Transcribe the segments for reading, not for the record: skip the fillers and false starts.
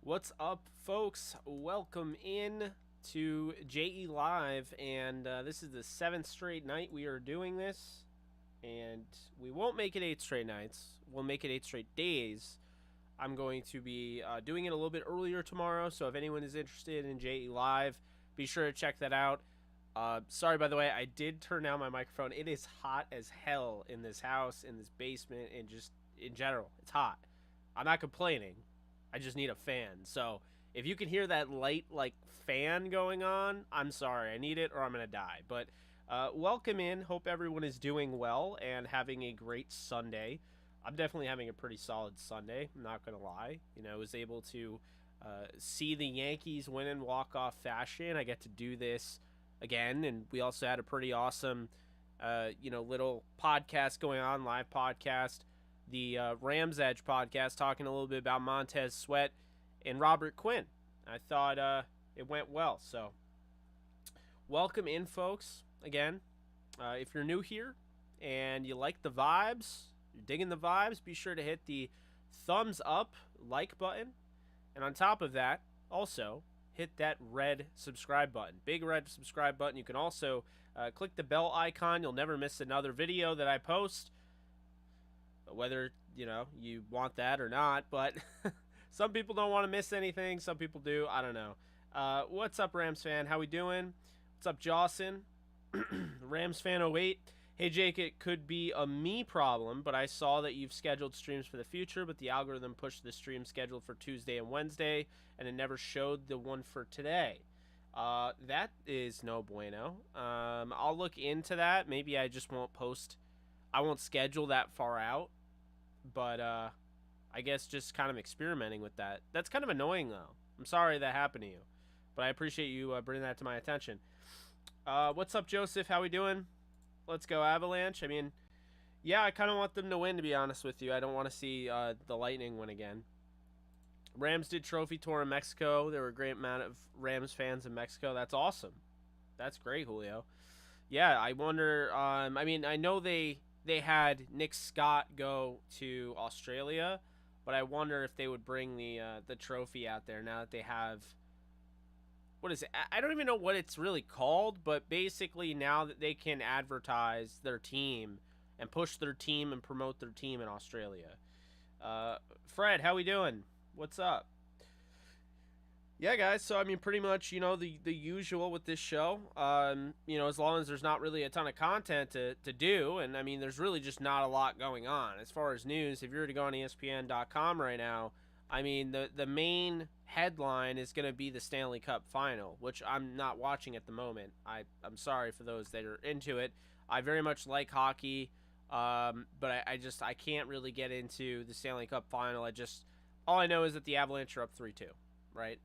What's up, folks? Welcome in to JE Live, and this is the seventh straight night we are doing this, and we won't make it 8 straight nights. We'll make it 8 straight days. I'm going to be doing it a little bit earlier tomorrow, so if anyone is interested in JE Live, be sure to check that out. Sorry, by the way, I did turn down my microphone. It is hot as hell in this house, in this basement, and just in general. It's hot. I'm not complaining. I just need a fan. So if you can hear that light, fan going on, I'm sorry. I need it or I'm going to die. But welcome in. Hope everyone is doing well and having a great Sunday. I'm definitely having a pretty solid Sunday. I'm not going to lie. I was able to see the Yankees win in walk-off fashion. I get to do this again. And we also had a pretty awesome, little podcast going on, live podcast. The Rams Edge podcast, talking a little bit about Montez Sweat and Robert Quinn. I thought it went well. So welcome in, folks. Again, if you're new here and you like the vibes, you're digging the vibes, be sure to hit the thumbs up like button. And on top of that, also hit that red subscribe button. Big red subscribe button. You can also click the bell icon. You'll never miss another video that I post. Whether, you want that or not, but some people don't want to miss anything. Some people do. I don't know. What's up, Rams fan? How we doing? What's up, Jawson? Rams fan 08. Hey, Jake, it could be a me problem, but I saw that you've scheduled streams for the future, but the algorithm pushed the stream scheduled for Tuesday and Wednesday, and it never showed the one for today. That is no bueno. I'll look into that. Maybe I just won't post. I won't schedule that far out. But I guess just kind of experimenting with that. That's kind of annoying, though. I'm sorry that happened to you. But I appreciate you bringing that to my attention. What's up, Joseph? How we doing? Let's go, Avalanche. I mean, yeah, I kind of want them to win, to be honest with you. I don't want to see the Lightning win again. Rams did trophy tour in Mexico. There were a great amount of Rams fans in Mexico. That's awesome. That's great, Julio. Yeah, I wonder. I mean, I know they had Nick Scott go to Australia, but I wonder if they would bring the trophy out there now that they have, what is it? I don't even know what it's really called, but basically now that they can advertise their team and push their team and promote their team in Australia. Fred, how we doing? What's up? Yeah, guys, so I mean, pretty much, the usual with this show. As long as there's not really a ton of content to do, and I mean, there's really just not a lot going on. As far as news, if you were to go on ESPN.com right now, I mean, the main headline is going to be the Stanley Cup final, which I'm not watching at the moment. I'm sorry for those that are into it. I very much like hockey, but I can't really get into the Stanley Cup final. All I know is that the Avalanche are up 3-2, right?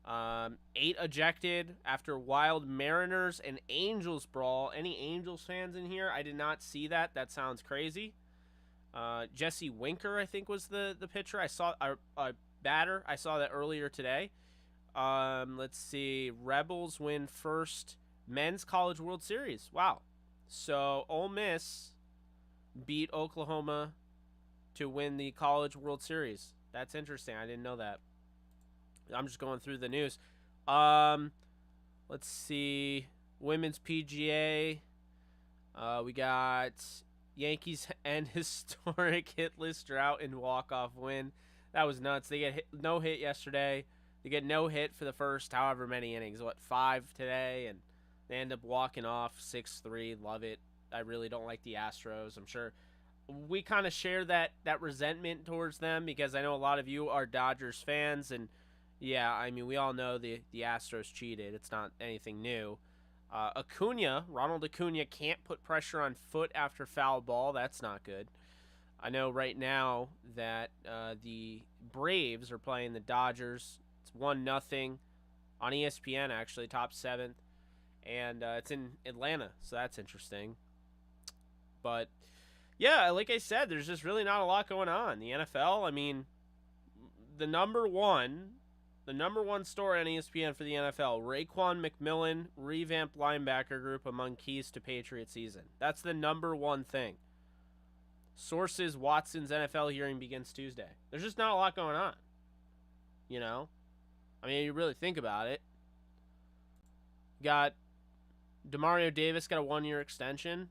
8 ejected after Wild Mariners and Angels brawl. Any Angels fans in here? I did not see that. That sounds crazy. Jesse Winker, I think, was the pitcher. I saw a batter. I saw that earlier today. Let's see. Rebels win first men's college World Series. Wow. So Ole Miss beat Oklahoma to win the college World Series. That's interesting. I didn't know that. I'm just going through the news. Let's see. Women's PGA. We got Yankees end historic hitless drought and walk-off win. That was nuts. They get no hit yesterday. They get no hit for the first however many innings. 5 today? And they end up walking off 6-3. Love it. I really don't like the Astros. I'm sure we kind of share that resentment towards them because I know a lot of you are Dodgers fans, and yeah, I mean, we all know the Astros cheated. It's not anything new. Ronald Acuna can't put pressure on Foot after foul ball. That's not good. I know right now that the Braves are playing the Dodgers. It's 1-0 on ESPN, actually, top 7th. And it's in Atlanta, so that's interesting. But, yeah, like I said, there's just really not a lot going on. The NFL, I mean, the number one story on ESPN for the NFL, Raekwon McMillan, revamped linebacker group among keys to Patriots season. That's the number one thing. Sources, Watson's NFL hearing begins Tuesday. There's just not a lot going on. I mean, you really think about it. Got DeMario Davis got a 1-year extension.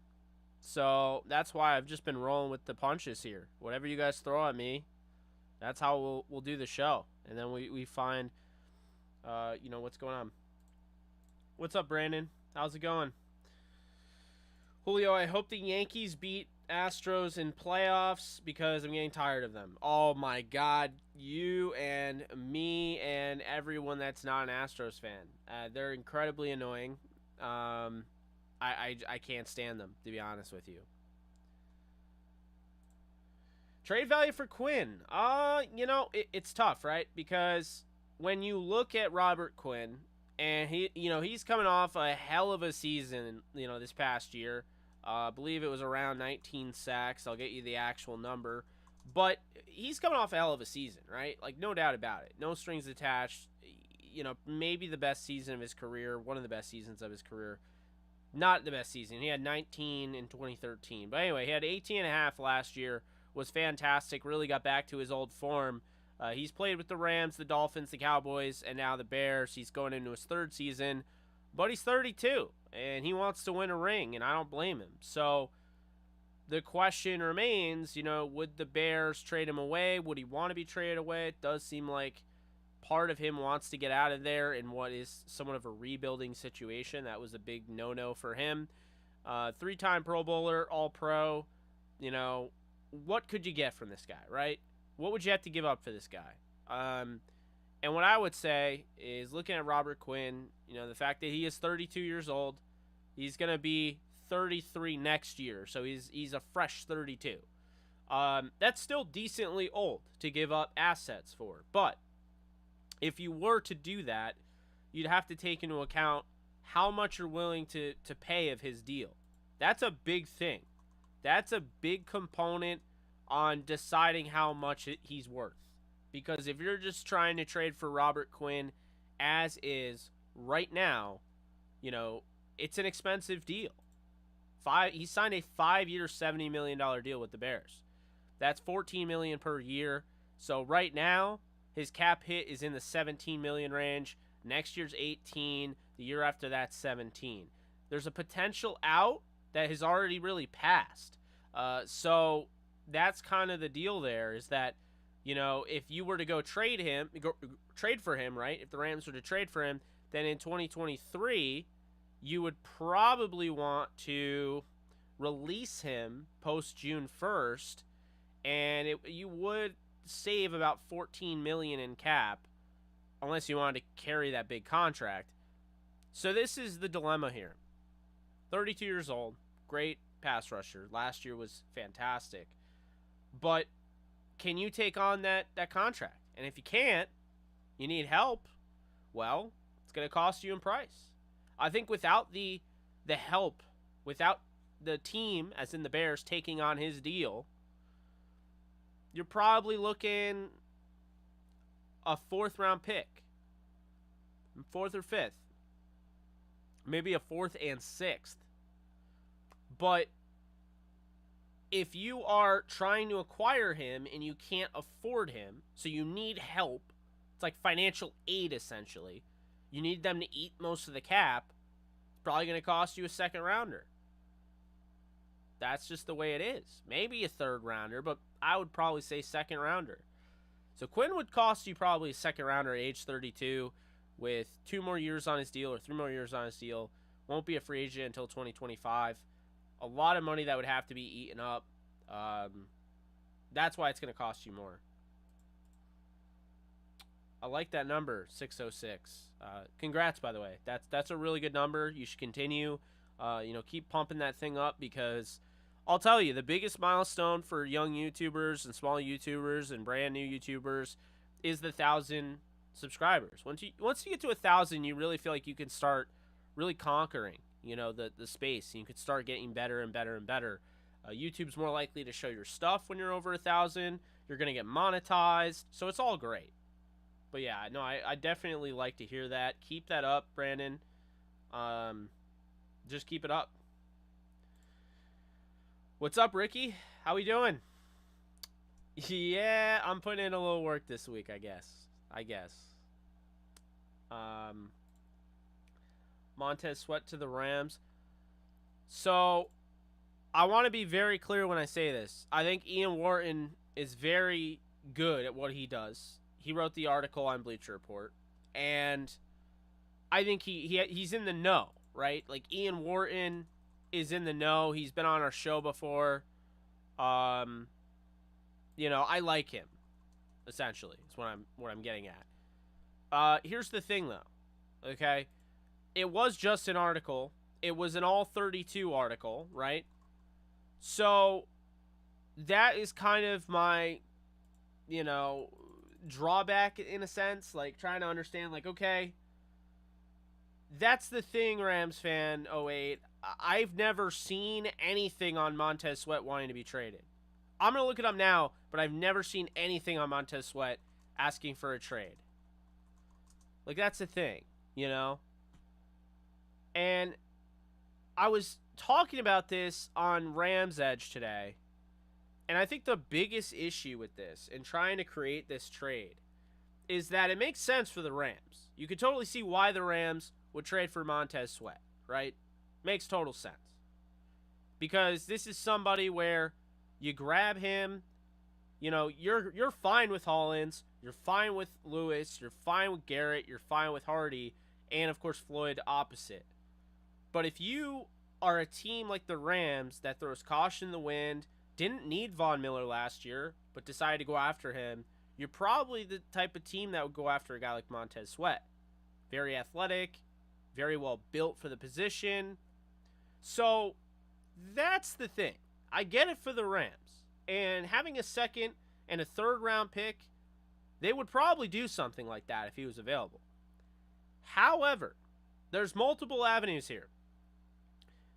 So that's why I've just been rolling with the punches here. Whatever you guys throw at me, that's how we'll do the show. And then we find, what's going on. What's up, Brandon? How's it going? Julio, I hope the Yankees beat Astros in playoffs because I'm getting tired of them. Oh my God, you and me and everyone that's not an Astros fan. They're incredibly annoying. I can't stand them, to be honest with you. Trade value for Quinn. It's tough, right? Because when you look at Robert Quinn, and he's coming off a hell of a season, this past year. I believe it was around 19 sacks. I'll get you the actual number. But he's coming off a hell of a season, right? Like, no doubt about it. No strings attached. Maybe the best season of his career. One of the best seasons of his career. Not the best season. He had 19 in 2013. But anyway, he had 18 and a half last year. Was fantastic. Really got back to his old form. He's played with the Rams, the Dolphins, the Cowboys, and now the Bears. He's going into his third season. But he's 32, and he wants to win a ring, and I don't blame him. So the question remains, would the Bears trade him away? Would he want to be traded away? It does seem like part of him wants to get out of there in what is somewhat of a rebuilding situation. That was a big no-no for him. 3-time Pro Bowler, All-Pro. What could you get from this guy, right? What would you have to give up for this guy? And what I would say is, looking at Robert Quinn, the fact that he is 32 years old, he's going to be 33 next year, so he's a fresh 32. That's still decently old to give up assets for. But if you were to do that, you'd have to take into account how much you're willing to pay of his deal. That's a big thing. That's a big component on deciding how much he's worth. Because if you're just trying to trade for Robert Quinn as is right now, it's an expensive deal. He signed a 5-year, $70 million deal with the Bears. That's $14 million per year. So right now, his cap hit is in the $17 million range. Next year's $18. The year after that, $17. There's a potential out that has already really passed. So that's kind of the deal there, is that, if you were to go trade for him, right? If the Rams were to trade for him, then in 2023, you would probably want to release him post June 1st, and you would save about $14 million in cap, unless you wanted to carry that big contract. So this is the dilemma here. 32 years old, great pass rusher. Last year was fantastic. But can you take on that contract? And if you can't, you need help, well, it's going to cost you in price. I think without the help, without the team, as in the Bears, taking on his deal, you're probably looking a 4th-round pick. 4th or 5th. Maybe a 4th and 6th. But if you are trying to acquire him and you can't afford him, so you need help, it's like financial aid essentially. You need them to eat most of the cap. It's probably going to cost you a 2nd rounder. That's just the way it is. Maybe a 3rd rounder, but I would probably say 2nd rounder. So Quinn would cost you probably a 2nd rounder at age 32 with 2 more years on his deal or 3 more years on his deal. Won't be a free agent until 2025. A lot of money that would have to be eaten up. That's why it's going to cost you more. I like that number, 606. Congrats, by the way. That's a really good number. You should continue. Keep pumping that thing up, because I'll tell you, the biggest milestone for young YouTubers and small YouTubers and brand new YouTubers is the 1,000 subscribers. Once you get to 1,000, you really feel like you can start really conquering, the space, and you could start getting better and better and better. YouTube's more likely to show your stuff when you're over 1,000. You're going to get monetized, so it's all great. But yeah, no, I definitely like to hear that. Keep that up, Brandon. Just keep it up. What's up, Ricky? How we doing? Yeah, I'm putting in a little work this week, I guess. Um, Montez Sweat to the Rams. So I want to be very clear when I say this. I think Ian Wharton is very good at what he does. He wrote the article on Bleacher Report, and I think he's in the know, right? Like Ian Wharton is in the know. He's been on our show before. I like him. Essentially, is what I'm getting at. Here's the thing, though. Okay, it was just an article. It was an all 32 article, right? So that is kind of my, drawback in a sense. Like trying to understand, like, okay, that's the thing, Rams fan 08. I've never seen anything on Montez Sweat wanting to be traded. I'm going to look it up now, but I've never seen anything on Montez Sweat asking for a trade. Like, that's the thing, And I was talking about this on Rams Edge today, and I think the biggest issue with this and trying to create this trade is that it makes sense for the Rams. You could totally see why the Rams would trade for Montez Sweat, right? Makes total sense. Because this is somebody where you grab him, you're fine with Hollins, you're fine with Lewis, you're fine with Garrett, you're fine with Hardy, and of course Floyd opposite. But if you are a team like the Rams that throws caution in the wind, didn't need Von Miller last year, but decided to go after him, you're probably the type of team that would go after a guy like Montez Sweat. Very athletic, very well built for the position. So that's the thing. I get it for the Rams. And having a second and a third round pick, they would probably do something like that if he was available. However, there's multiple avenues here.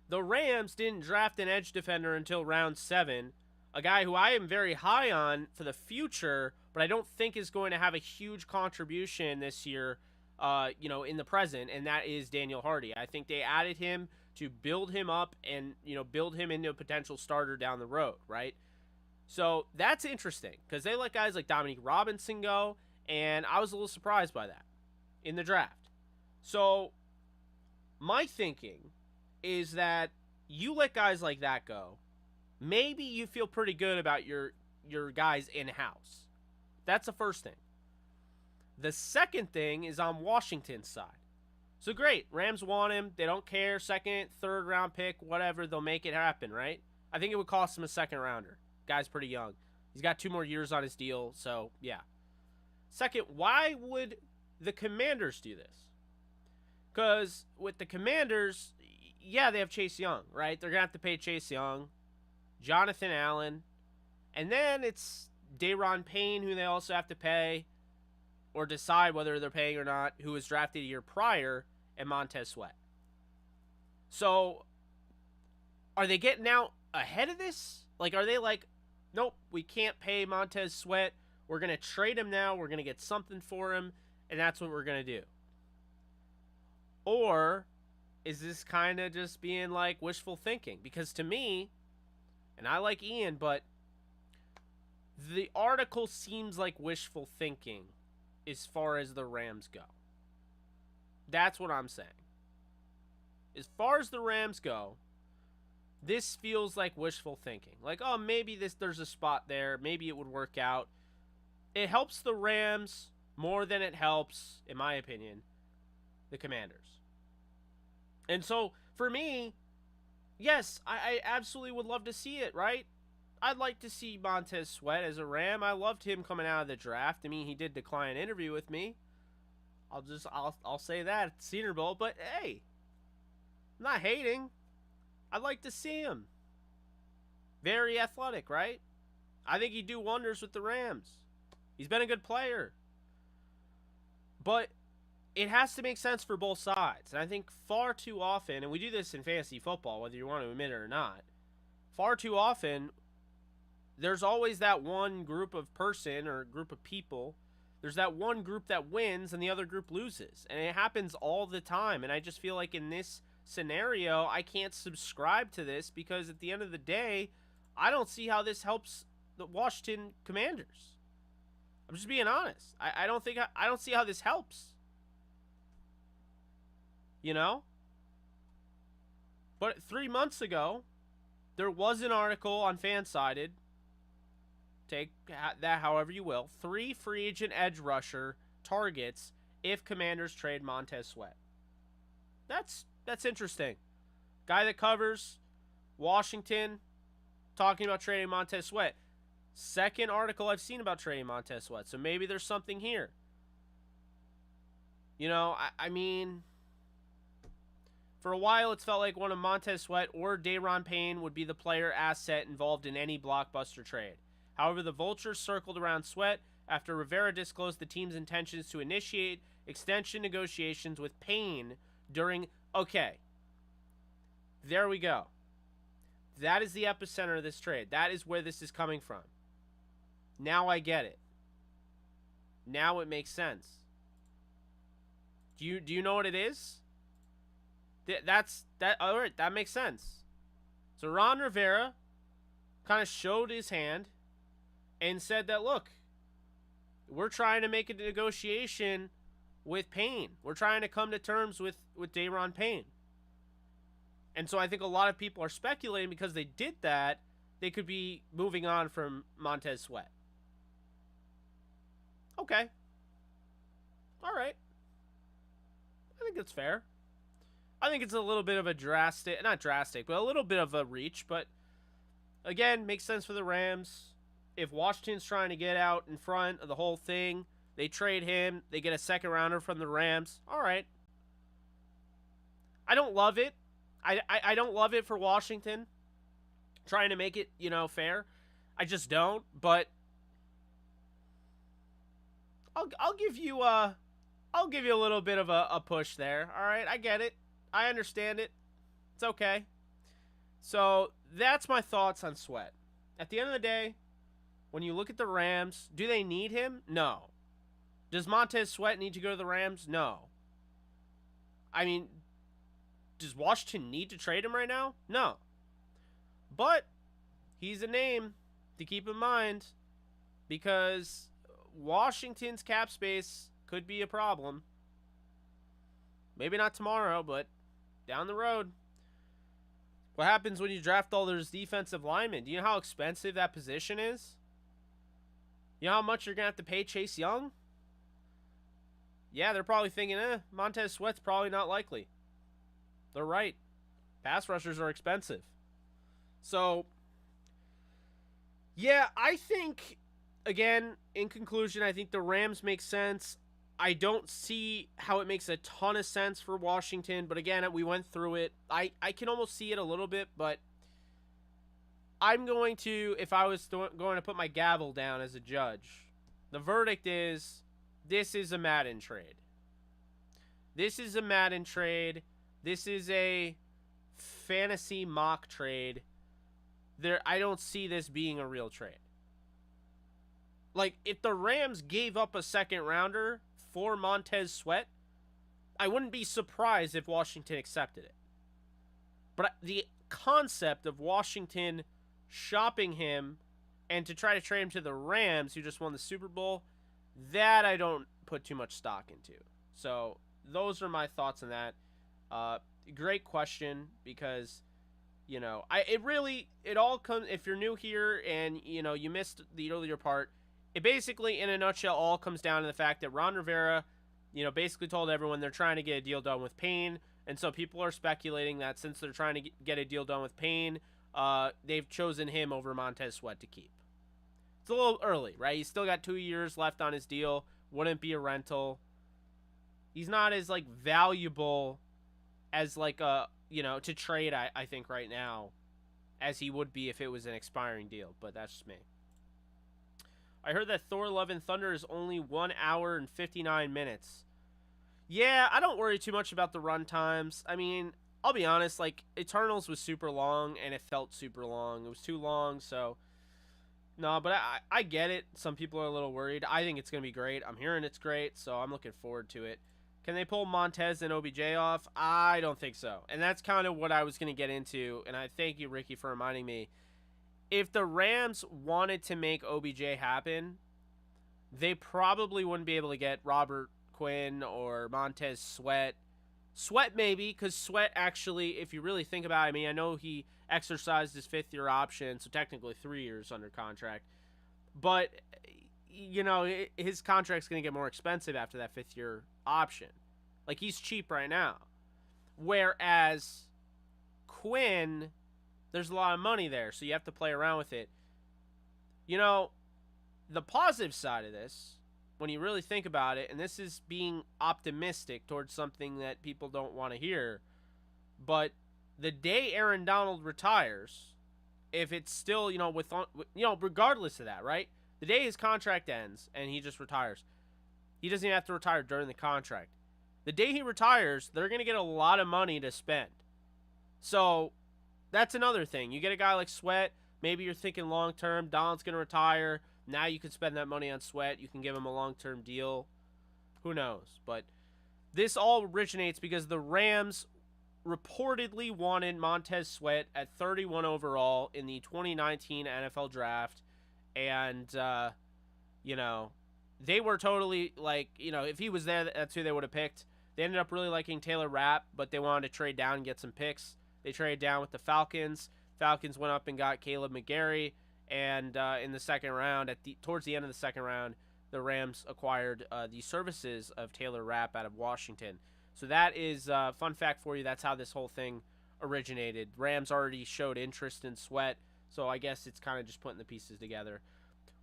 The Rams didn't draft an edge defender until round 7, a guy who I am very high on for the future, but I don't think is going to have a huge contribution this year, in the present, and that is Daniel Hardy. I think they added him to build him up and, build him into a potential starter down the road, right? So that's interesting because they let guys like Dominique Robinson go, and I was a little surprised by that in the draft. So my thinking is that you let guys like that go, maybe you feel pretty good about your guys in-house. That's the first thing. The second thing is on Washington's side. So great, Rams want him. They don't care. Second, third round pick, whatever. They'll make it happen, right? I think it would cost him a second rounder. Guy's pretty young. He's got 2 more years on his deal, so yeah. Second, why would the Commanders do this? Because with the Commanders, yeah, they have Chase Young, right? They're going to have to pay Chase Young, Jonathan Allen, and then it's Daron Payne, who they also have to pay, or decide whether they're paying or not, who was drafted a year prior, and Montez Sweat. So, are they getting out ahead of this? Like, are they like, nope, we can't pay Montez Sweat. We're going to trade him now. We're going to get something for him, and that's what we're going to do. Or is this kind of just being like wishful thinking? Because to me, and I like Ian, but the article seems like wishful thinking as far as the Rams go. That's what I'm saying. As far as the Rams go, this feels like wishful thinking. Like, oh, maybe there's a spot there. Maybe it would work out. It helps the Rams more than it helps, in my opinion, the Commanders. And so, for me, yes, I absolutely would love to see it, right? I'd like to see Montez Sweat as a Ram. I loved him coming out of the draft. I mean, he did decline an interview with me. I'll say that at the Senior Bowl. But, hey, I'm not hating. I'd like to see him. Very athletic, right? I think he'd do wonders with the Rams. He's been a good player. But it has to make sense for both sides. And I think far too often, and we do this in fantasy football, whether you want to admit it or not, far too often, there's always that one group of person or group of people. There's that one group that wins and the other group loses. And it happens all the time. And I just feel like in this scenario, I can't subscribe to this because at the end of the day, I don't see how this helps the Washington Commanders. I'm just being honest. I don't see how this helps. you know? But 3 months ago, there was an article on Fansided, take that however you will, 3 free agent edge rusher targets if Commanders trade Montez Sweat. That's interesting. Guy that covers Washington talking about trading Montez Sweat. Second article I've seen about trading Montez Sweat, so maybe there's something here. You know, I mean, for a while it's felt like one of Montez Sweat or Daron Payne would be the player asset involved in any blockbuster trade. However, the vultures circled around Sweat after Rivera disclosed the team's intentions to initiate extension negotiations with Payne during... Okay, there we go. That is the epicenter of this trade. That is where this is coming from. Now I get it. Now it makes sense. Do you know what it is? All right, that makes sense. So Ron Rivera kind of showed his hand and said that, look, we're trying to make a negotiation with Payne. We're trying to come to terms with Daron Payne. And so I think a lot of people are speculating because they did that, they could be moving on from Montez Sweat. Okay. All right. I think it's fair. I think it's a little bit of a not drastic, but a little bit of a reach. But again, makes sense for the Rams. If Washington's trying to get out in front of the whole thing, they trade him, they get a second rounder from the Rams. All right. I don't love it. I don't love it for Washington trying to make it, fair. I just don't, but I'll give you a little bit of a push there. All right, I get it. I understand it. It's okay. So, that's my thoughts on Sweat. At the end of the day, when you look at the Rams, do they need him? No. Does Montez Sweat need to go to the Rams? No. I mean, does Washington need to trade him right now? No. But he's a name to keep in mind because Washington's cap space could be a problem. Maybe not tomorrow, but down the road. What happens when you draft all those defensive linemen? Do you know how expensive that position is? You know how much you're going to have to pay Chase Young? Yeah, they're probably thinking, Montez Sweat's probably not likely. They're right. Pass rushers are expensive. So, yeah, I think, again, in conclusion, I think the Rams make sense. I don't see how it makes a ton of sense for Washington, but again, we went through it. I can almost see it a little bit, but I'm going to, if I was going to put my gavel down as a judge, the verdict is this is a Madden trade. This is a Madden trade. This is a fantasy mock trade. I don't see this being a real trade. Like, if the Rams gave up a second rounder for Montez Sweat, I wouldn't be surprised if Washington accepted it. But the concept of Washington shopping him and to try to trade him to the Rams, who just won the Super Bowl, that I don't put too much stock into. So those are my thoughts on that. Great question because, it all comes, if you're new here and, you missed the earlier part, it basically, in a nutshell, all comes down to the fact that Ron Rivera, basically told everyone they're trying to get a deal done with Payne. And so people are speculating that since they're trying to get a deal done with Payne, they've chosen him over Montez Sweat to keep. It's a little early, right? He's still got 2 years left on his deal. Wouldn't be a rental. He's not as, valuable as, to trade, I think, right now, as he would be if it was an expiring deal. But that's just me. I heard that Thor Love and Thunder is only 1 hour and 59 minutes. Yeah, I don't worry too much about the run times. I mean, I'll be honest, Eternals was super long, and it felt super long. It was too long, so... No, but I get it. Some people are a little worried. I think it's going to be great. I'm hearing it's great, so I'm looking forward to it. Can they pull Montez and OBJ off? I don't think so. And that's kind of what I was going to get into, and I thank you, Ricky, for reminding me. If the Rams wanted to make OBJ happen, they probably wouldn't be able to get Robert Quinn or Montez Sweat Sweat maybe, because Sweat actually, if you really think about it, I mean, I know he exercised his 5th-year option, so technically 3 years under contract. But, you know, his contract's going to get more expensive after that 5th-year option. Like, he's cheap right now. Whereas Quinn, there's a lot of money there, so you have to play around with it. You know, the positive side of this, when you really think about it, and this is being optimistic towards something that people don't want to hear, but the day Aaron Donald retires, if it's still, regardless of that, right? The day his contract ends and he just retires, he doesn't even have to retire during the contract. The day he retires, they're going to get a lot of money to spend. So that's another thing. You get a guy like Sweat, maybe you're thinking long-term, Donald's going to retire. Now you can spend that money on Sweat. You can give him a long-term deal. Who knows? But this all originates because the Rams reportedly wanted Montez Sweat at 31 overall in the 2019 NFL Draft. And, they were totally like, if he was there, that's who they would have picked. They ended up really liking Taylor Rapp, but they wanted to trade down and get some picks. They traded down with the Falcons. Falcons went up and got Caleb McGarry. And in the second round, towards the end of the second round, the Rams acquired the services of Taylor Rapp out of Washington. So that is a fun fact for you. That's how this whole thing originated. Rams already showed interest in Sweat, so I guess it's kind of just putting the pieces together.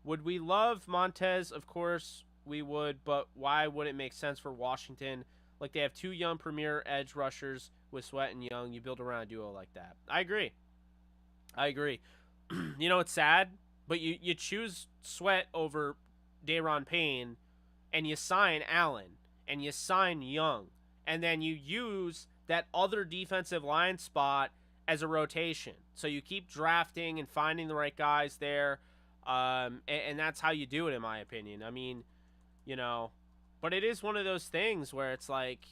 Would we love Montez? Of course we would, but why would it make sense for Washington? Like, they have 2 young premier edge rushers with Sweat and Young. You build around a duo like that. I agree. It's sad, but you choose Sweat over Daron Payne, and you sign Allen, and you sign Young, and then you use that other defensive line spot as a rotation. So you keep drafting and finding the right guys there, and that's how you do it, in my opinion. I mean, but it is one of those things where it's like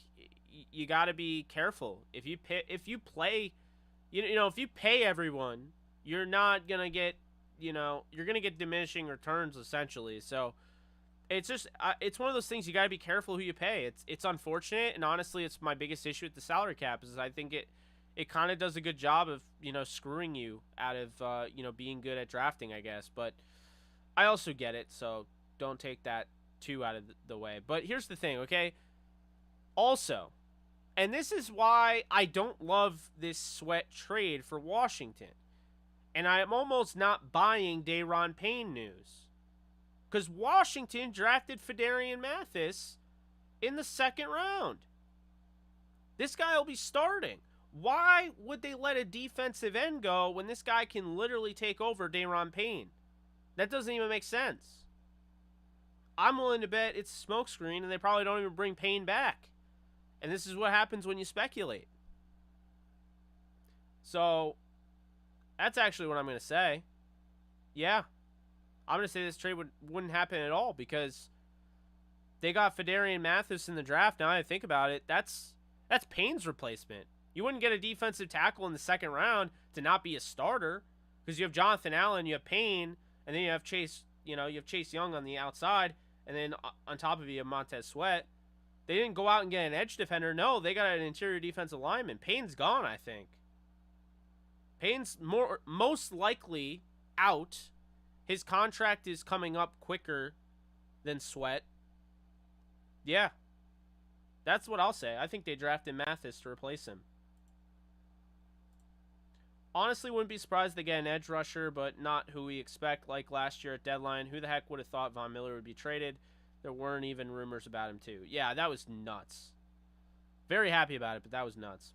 you got to be careful. If you pay everyone, you're not gonna get, you're gonna get diminishing returns essentially. So it's just it's one of those things you gotta be careful who you pay. It's unfortunate, and honestly, it's my biggest issue with the salary cap is I think it kind of does a good job of screwing you out of being good at drafting, I guess. But I also get it, so don't take that too out of the way. But here's the thing, okay? Also, and this is why I don't love this Sweat trade for Washington. And I'm almost not buying Daron Payne news. Because Washington drafted Phidarian Mathis in the 2nd round. This guy will be starting. Why would they let a defensive end go when this guy can literally take over Daron Payne? That doesn't even make sense. I'm willing to bet it's a smokescreen and they probably don't even bring Payne back. And this is what happens when you speculate. So that's actually what I'm going to say. Yeah. I'm going to say this trade wouldn't happen at all because they got Phidarian Mathis in the draft. Now that I think about it, that's Payne's replacement. You wouldn't get a defensive tackle in the 2nd round to not be a starter because you have Jonathan Allen, you have Payne, and then you have Chase Young on the outside, and then on top of it, you have Montez Sweat. They didn't go out and get an edge defender. No, they got an interior defensive lineman. Payne's gone, I think. Payne's most likely out. His contract is coming up quicker than Sweat. Yeah. That's what I'll say. I think they drafted Mathis to replace him. Honestly, wouldn't be surprised they get an edge rusher, but not who we expect. Like last year at deadline, who the heck would have thought Von Miller would be traded? There weren't even rumors about him, too. Yeah, that was nuts. Very happy about it, but that was nuts.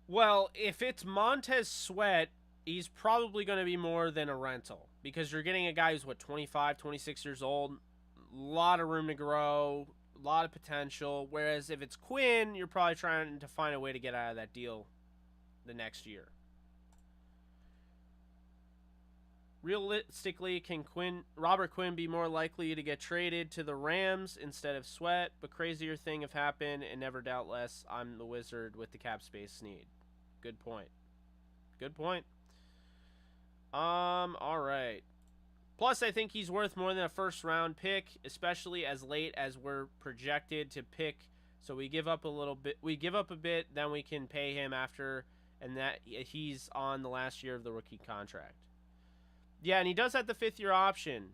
Well, if it's Montez Sweat, he's probably going to be more than a rental because you're getting a guy who's, 25, 26 years old. A lot of room to grow, a lot of potential. Whereas if it's Quinn, you're probably trying to find a way to get out of that deal the next year. Realistically, can Robert Quinn be more likely to get traded to the Rams instead of Sweat? But crazier thing have happened, and never doubt less, I'm the wizard with the cap space need. Good point. All right. Plus, I think he's worth more than a first-round pick, especially as late as we're projected to pick. So we give up a little bit. We give up a bit, then we can pay him after, and that he's on the last year of the rookie contract. Yeah, and he does have the 5th-year option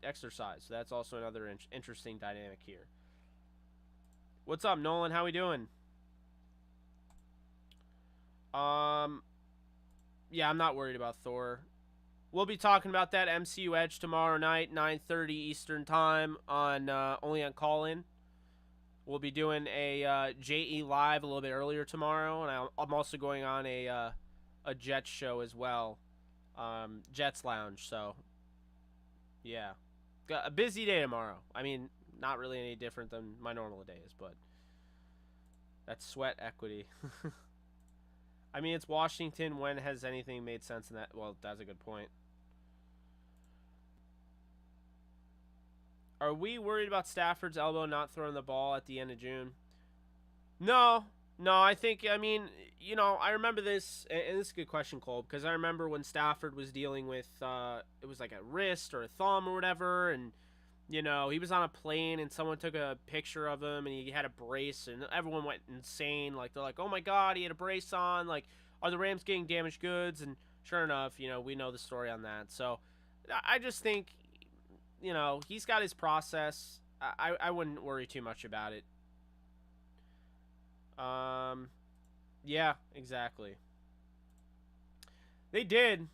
exercise. So that's also another interesting dynamic here. What's up, Nolan? How we doing? Yeah, I'm not worried about Thor. We'll be talking about that MCU Edge tomorrow night, 9:30 Eastern Time, on only on Call-In. We'll be doing a JE Live a little bit earlier tomorrow, and I'm also going on a Jets show as well, Jets Lounge. So, yeah, got a busy day tomorrow. I mean, not really any different than my normal days, but that's sweat equity. I mean, it's Washington. When has anything made sense in that? Well, that's a good point. Are we worried about Stafford's elbow not throwing the ball at the end of June? No. I think, I mean, I remember this, and this is a good question, Cole, because I remember when Stafford was dealing with, it was like a wrist or a thumb or whatever, and, he was on a plane, and someone took a picture of him, and he had a brace, and everyone went insane. Like, they're like, oh my God, he had a brace on. Like, are the Rams getting damaged goods? And sure enough, we know the story on that. So I just think, he's got his process. I wouldn't worry too much about it. Yeah, exactly. They did,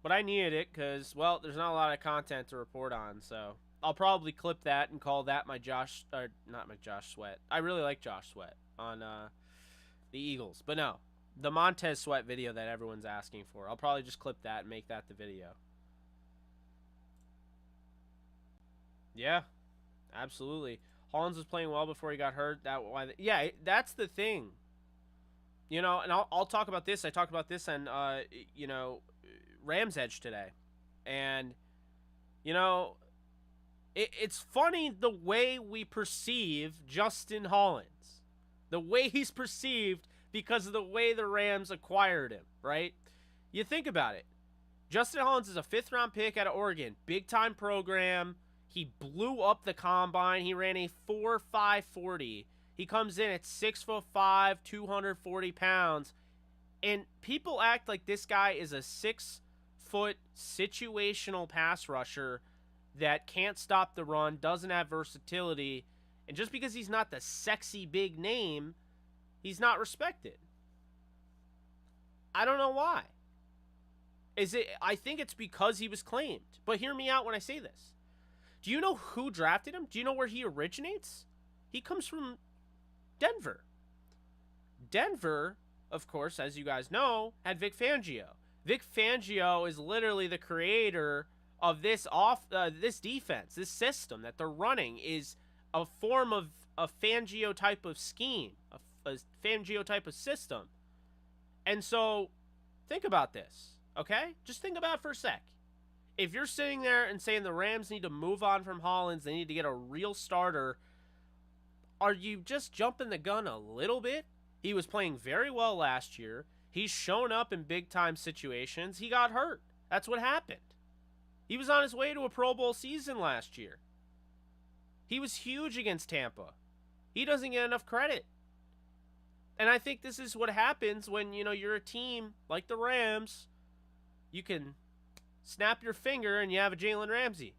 but I needed it because, well, there's not a lot of content to report on, so I'll probably clip that and call that my Josh, or not my Josh Sweat. I really like Josh Sweat on the Eagles, but no, the Montez Sweat video that everyone's asking for. I'll probably just clip that and make that the video. Yeah, absolutely. Hollins was playing well before he got hurt. Yeah, that's the thing. And I'll talk about this. I talked about this on, Rams Edge today. And, it's funny the way we perceive Justin Hollins. The way he's perceived because of the way the Rams acquired him, right? You think about it. Justin Hollins is a 5th-round pick out of Oregon. Big-time program. He blew up the combine. He ran a 4.5 40. He comes in at 6'5", 240 pounds. And people act like this guy is a 6-foot situational pass rusher that can't stop the run, doesn't have versatility. And just because he's not the sexy big name, he's not respected. I don't know why. I think it's because he was claimed. But hear me out when I say this. Do you know who drafted him? Do you know where he originates? He comes from Denver. Denver, of course, as you guys know, had Vic Fangio. Vic Fangio is literally the creator of this defense. This system that they're running is a form of a Fangio type of scheme, a Fangio type of system. And so, think about this, okay? Just think about it for a sec. If you're sitting there and saying the Rams need to move on from Hollins, they need to get a real starter, are you just jumping the gun a little bit? He was playing very well last year. He's shown up in big-time situations. He got hurt. That's what happened. He was on his way to a Pro Bowl season last year. He was huge against Tampa. He doesn't get enough credit. And I think this is what happens when, you're a team like the Rams. You can snap your finger and you have a Jalen Ramsey.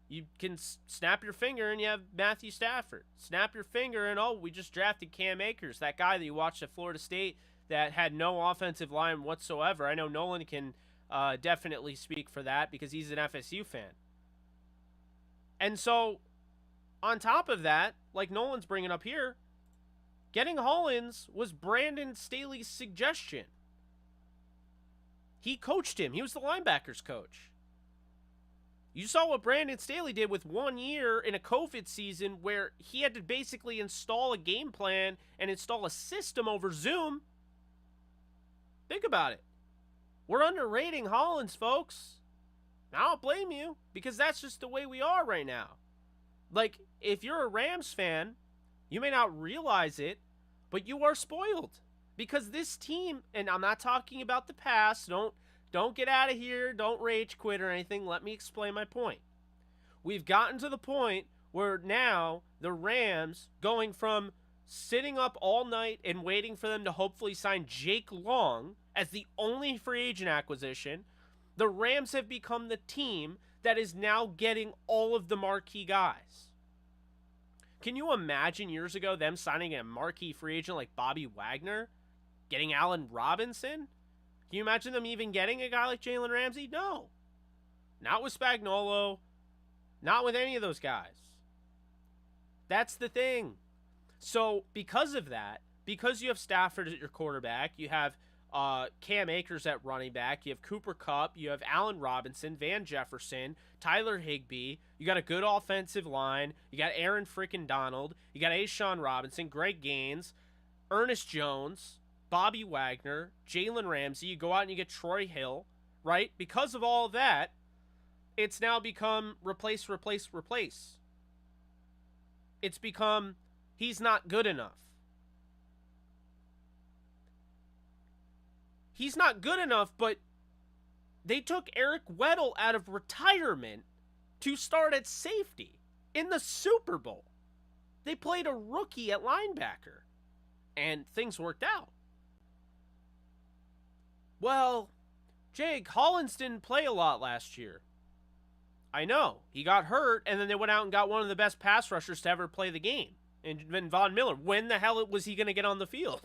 You can snap your finger and you have Matthew Stafford. Snap your finger and, we just drafted Cam Akers, that guy that you watched at Florida State that had no offensive line whatsoever. I know Nolan can definitely speak for that because he's an FSU fan. And so, on top of that, like Nolan's bringing up here, getting Hollins was Brandon Staley's suggestion. He coached him. He was the linebackers coach. You saw what Brandon Staley did with 1 year in a COVID season where he had to basically install a game plan and install a system over Zoom. Think about it. We're underrating Hollins, folks. I don't blame you because that's just the way we are right now. Like, if you're a Rams fan, you may not realize it, but you are spoiled. Because this team, and I'm not talking about the past, don't Don't get out of here. Don't rage quit or anything. Let me explain my point. We've gotten to the point where now the Rams, going from sitting up all night and waiting for them to hopefully sign Jake Long as the only free agent acquisition, the Rams have become the team that is now getting all of the marquee guys. Can you imagine years ago them signing a marquee free agent like Bobby Wagner, getting Allen Robinson? Can you imagine them even getting a guy like Jalen Ramsey? No. Not with Spagnuolo. Not with any of those guys. That's the thing. So because of that, because you have Stafford at your quarterback, you have Cam Akers at running back, you have Cooper Kupp, you have Allen Robinson, Van Jefferson, Tyler Higbee, you got a good offensive line, you got Aaron freaking Donald, you got Ashawn Robinson, Greg Gaines, Ernest Jones, Bobby Wagner, Jalen Ramsey. You go out and you get Troy Hill, right? Because of all of that, it's now become replace. It's become he's not good enough. He's not good enough, but they took Eric Weddle out of retirement to start at safety in the Super Bowl. They played a rookie at linebacker, and things worked out. Well, Jake, Hollins didn't play a lot last year. I know. He got hurt, and then they went out and got one of the best pass rushers to ever play the game, and Von Miller. When the hell was he going to get on the field?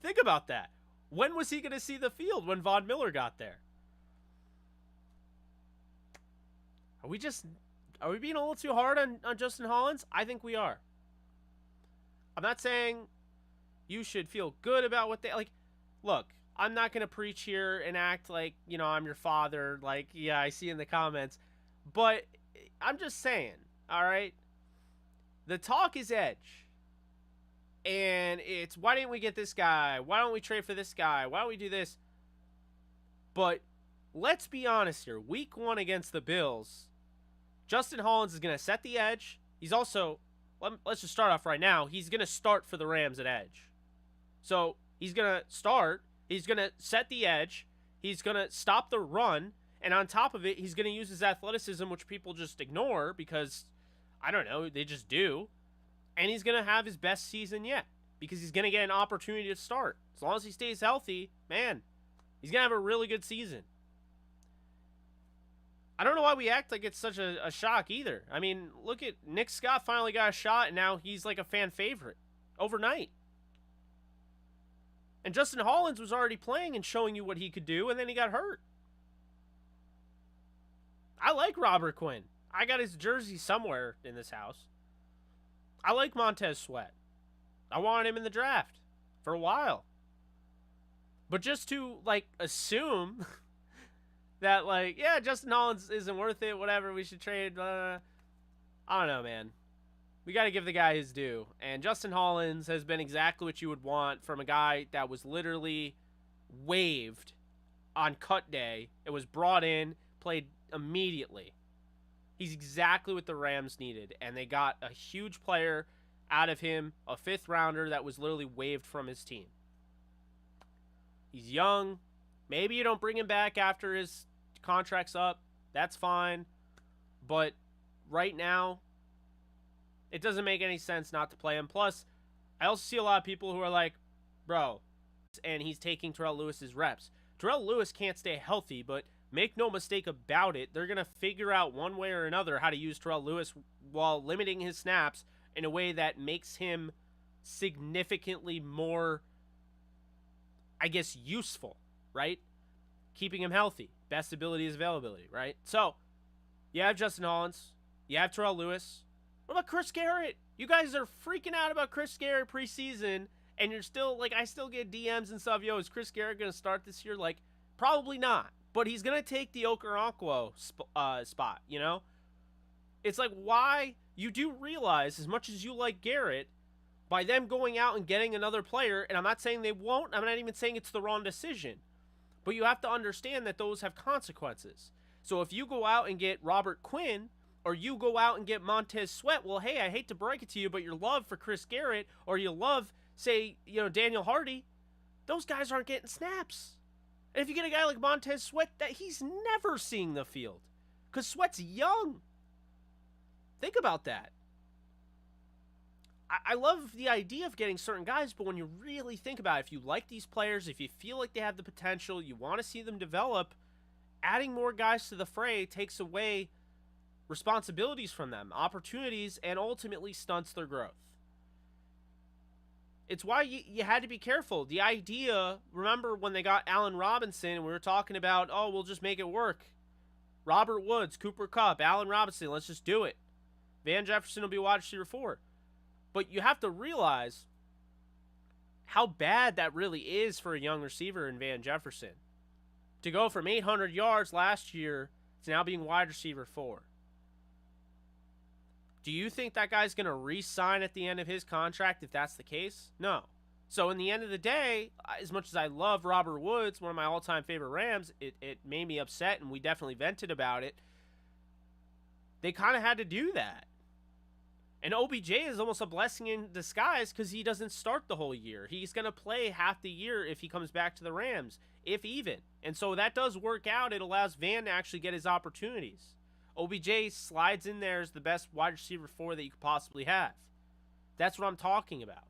Think about that. When was he going to see the field when Von Miller got there? Are we being a little too hard on Justin Hollins? I think we are. I'm not saying you should feel good about what they, like, look, I'm not going to preach here and act like, you know, I'm your father. Like, yeah, I see in the comments. But I'm just saying, all right? The talk is edge. And it's, why didn't we get this guy? Why don't we trade for this guy? Why don't we do this? But let's be honest here. Week 1 against the Bills, Justin Hollins is going to set the edge. He's also, let's just start off right now. He's going to start for the Rams at edge. So he's going to start. He's going to set the edge. He's going to stop the run. And on top of it, he's going to use his athleticism, which people just ignore because, I don't know, they just do. And he's going to have his best season yet because he's going to get an opportunity to start. As long as he stays healthy, man, he's going to have a really good season. I don't know why we act like it's such a shock either. I mean, look at Nick Scott finally got a shot, and now he's like a fan favorite overnight. And Justin Hollins was already playing and showing you what he could do, and then he got hurt. I like Robert Quinn. I got his jersey somewhere in this house. I like Montez Sweat. I wanted him in the draft for a while. But just to, like, assume that, like, yeah, Justin Hollins isn't worth it, whatever, we should trade, I don't know, man. We got to give the guy his due. And Justin Hollins has been exactly what you would want from a guy that was literally waived on cut day. It was brought in, played immediately. He's exactly what the Rams needed. And they got a huge player out of him, a 5th rounder that was literally waived from his team. He's young. Maybe you don't bring him back after his contract's up. That's fine. But right now, it doesn't make any sense not to play him. Plus, I also see a lot of people who are like, bro, and he's taking Terrell Lewis's reps. Terrell Lewis can't stay healthy, but make no mistake about it, they're going to figure out one way or another how to use Terrell Lewis while limiting his snaps in a way that makes him significantly more, I guess, useful, right? Keeping him healthy. Best ability is availability, right? So, you have Justin Hollins. You have Terrell Lewis. What about Chris Garrett? You guys are freaking out about Chris Garrett preseason, and you're still, like, I still get DMs and stuff. Yo, is Chris Garrett going to start this year? Like, probably not. But he's going to take the Okoronkwo spot, you know? It's like, why? You do realize, as much as you like Garrett, by them going out and getting another player, and I'm not saying they won't, I'm not even saying it's the wrong decision, but you have to understand that those have consequences. So if you go out and get Robert Quinn, or you go out and get Montez Sweat, well, hey, I hate to break it to you, but your love for Chris Garrett, or you love, say, you know, Daniel Hardy, those guys aren't getting snaps. And if you get a guy like Montez Sweat, that he's never seeing the field because Sweat's young. Think about that. I love the idea of getting certain guys, but when you really think about it, if you like these players, if you feel like they have the potential, you want to see them develop, adding more guys to the fray takes away responsibilities from them, opportunities, and ultimately stunts their growth. It's why you had to be careful. The idea, remember when they got Allen Robinson, and we were talking about, oh, we'll just make it work. Robert Woods, Cooper Kupp, Allen Robinson, let's just do it. Van Jefferson will be wide receiver 4. But you have to realize how bad that really is for a young receiver in Van Jefferson. To go from 800 yards last year to now being wide receiver 4. Do you think that guy's going to re-sign at the end of his contract if that's the case? No. So in the end of the day, as much as I love Robert Woods, one of my all-time favorite Rams, it made me upset, and we definitely vented about it. They kind of had to do that. And OBJ is almost a blessing in disguise because he doesn't start the whole year. He's going to play half the year if he comes back to the Rams, if even. And so that does work out. It allows Van to actually get his opportunities. OBJ slides in there as the best wide receiver 4 that you could possibly have. That's what I'm talking about.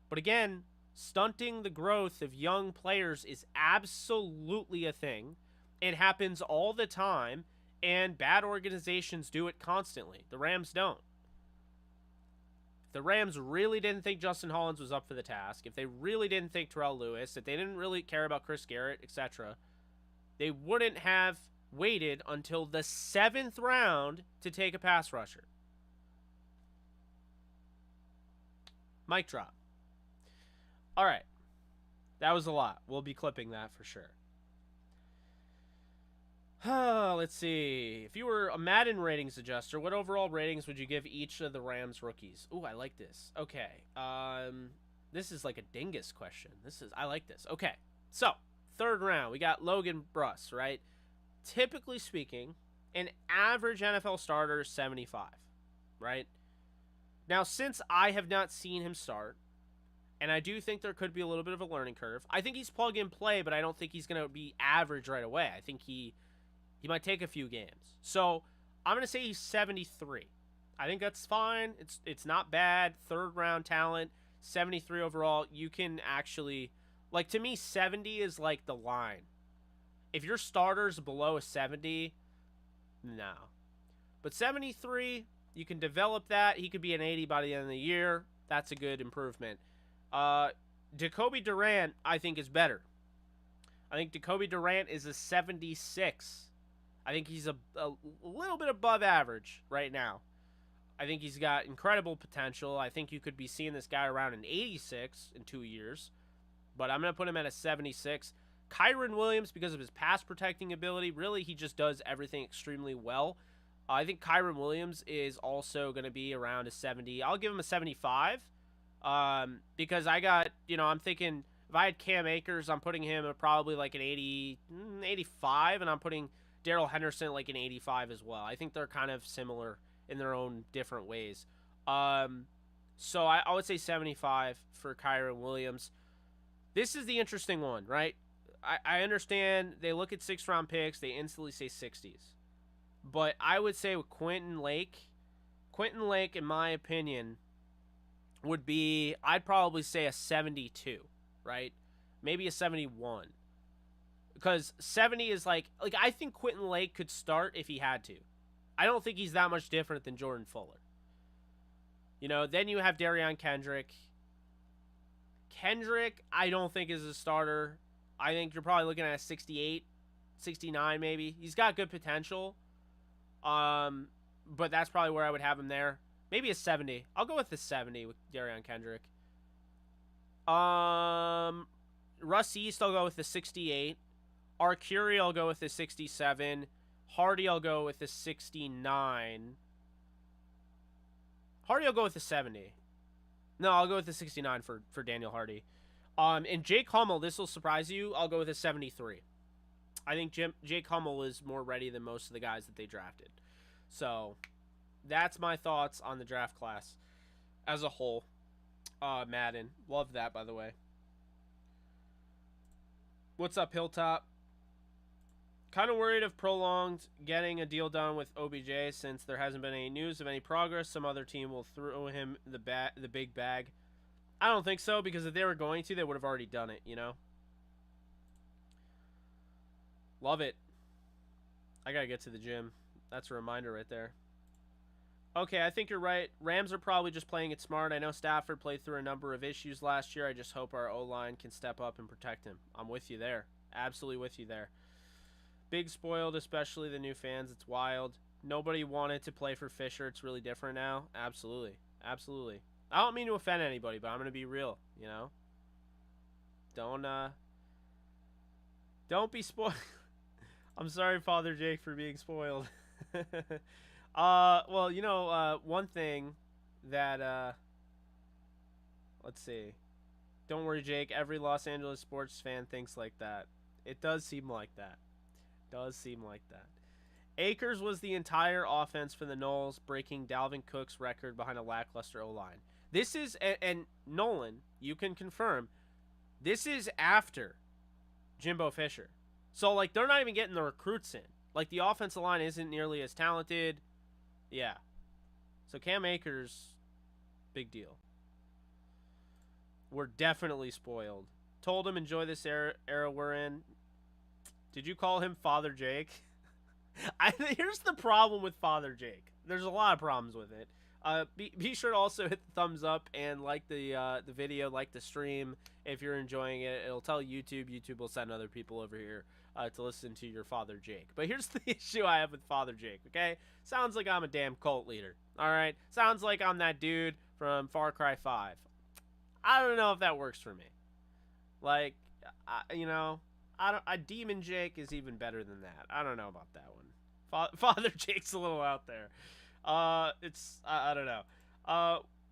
But again, stunting the growth of young players is absolutely a thing. It happens all the time, and bad organizations do it constantly. The Rams don't. If the Rams really didn't think Justin Hollins was up for the task, if they really didn't think Terrell Lewis, if they didn't really care about Chris Garrett, etc., they wouldn't have waited until the 7th round to take a pass rusher. Mic drop. All right. That was a lot. We'll be clipping that for sure. Let's see. If you were a Madden ratings adjuster, what overall ratings would you give each of the Rams rookies? Ooh, I like this. Okay. This is like a dingus question. I like this. Okay. So, 3rd round, we got Logan Bruss, right? Typically speaking, an average NFL starter is 75, right? Now, since I have not seen him start, and I do think there could be a little bit of a learning curve, I think he's plug and play, but I don't think he's going to be average right away. I think he might take a few games. So, I'm going to say he's 73. I think that's fine. It's not bad. 3rd round talent, 73 overall. You can actually, like, to me, 70 is like the line. If your starter's below a 70, no. But 73, you can develop that. He could be an 80 by the end of the year. That's a good improvement. Jacoby Durant, I think, is better. I think Jacoby Durant is a 76. I think he's a little bit above average right now. I think he's got incredible potential. I think you could be seeing this guy around an 86 in 2 years. But I'm going to put him at a 76. Kyren Williams, because of his pass protecting ability, really he just does everything extremely well. I think Kyren Williams is also going to be around a 70. I'll give him a 75 because I got, I'm thinking if I had Cam Akers, I'm putting him at probably like an 80, 85, and I'm putting Darrell Henderson at like an 85 as well. I think they're kind of similar in their own different ways. So I would say 75 for Kyren Williams. This is the interesting one, right? I understand they look at 6th round picks, they instantly say 60s. But I would say with Quentin Lake, in my opinion, would be, I'd probably say a 72, right? Maybe a 71. Because 70 is like I think Quentin Lake could start if he had to. I don't think he's that much different than Jordan Fuller. Then you have Darion Kendrick. Kendrick, I don't think is a starter. I think you're probably looking at a 68, 69 maybe. He's got good potential. But that's probably where I would have him there. Maybe a 70. I'll go with the 70 with Darion Kendrick. Russ East, I'll go with the 68. Arcuri, I'll go with the 67. Hardy, I'll go with the 69. Hardy, I'll go with the 70. No, I'll go with the 69 for Daniel Hardy. And Jake Hummel, this will surprise you, I'll go with a 73. I think Jake Hummel is more ready than most of the guys that they drafted. So, that's my thoughts on the draft class as a whole. Madden. Love that, by the way. What's up, Hilltop? Kind of worried of prolonged getting a deal done with OBJ since there hasn't been any news of any progress. Some other team will throw him the big bag. I don't think so, because if they were going to, they would have already done it, you know? Love it. I gotta get to the gym. That's a reminder right there. Okay, I think you're right. Rams are probably just playing it smart. I know Stafford played through a number of issues last year. I just hope our O-line can step up and protect him. I'm with you there. Absolutely with you there. Big spoiled, especially the new fans. It's wild. Nobody wanted to play for Fisher. It's really different now. Absolutely. Absolutely. I don't mean to offend anybody, but I'm going to be real, you know? Don't be spoiled. I'm sorry, Father Jake, for being spoiled. Well, you know, one thing that, let's see. Don't worry, Jake. Every Los Angeles sports fan thinks like that. It does seem like that. Akers was the entire offense for the Knowles, breaking Dalvin Cook's record behind a lackluster O-line. This is, and Nolan, you can confirm, this is after Jimbo Fisher. So, like, they're not even getting the recruits in. Like, the offensive line isn't nearly as talented. Yeah. So, Cam Akers, big deal. We're definitely spoiled. Told him enjoy this era we're in. Did you call him Father Jake? Here's the problem with Father Jake. There's a lot of problems with it. Be sure to also hit the thumbs up and like the video, like the stream if you're enjoying it. It'll tell YouTube. YouTube will send other people over here to listen to your Father Jake. But here's the issue I have with Father Jake, okay? Sounds like I'm a damn cult leader, all right? Sounds like I'm that dude from Far Cry 5. I don't know if that works for me. Like, you know, Demon Jake is even better than that. I don't know about that one. Father Jake's a little out there. I don't know.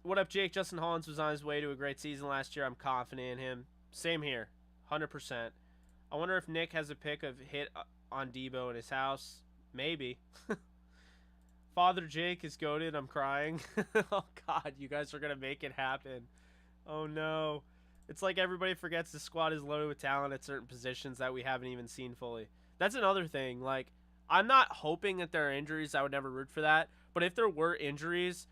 What up, Jake? Justin Hollins was on his way to a great season last year. I'm confident in him. Same here. 100%. I wonder if Nick has a pic of hit on Debo in his house. Maybe. Father Jake is goated. I'm crying. Oh, God. You guys are going to make it happen. Oh, no. It's like everybody forgets the squad is loaded with talent at certain positions that we haven't even seen fully. That's another thing. Like, I'm not hoping that there are injuries. I would never root for that. But if there were injuries,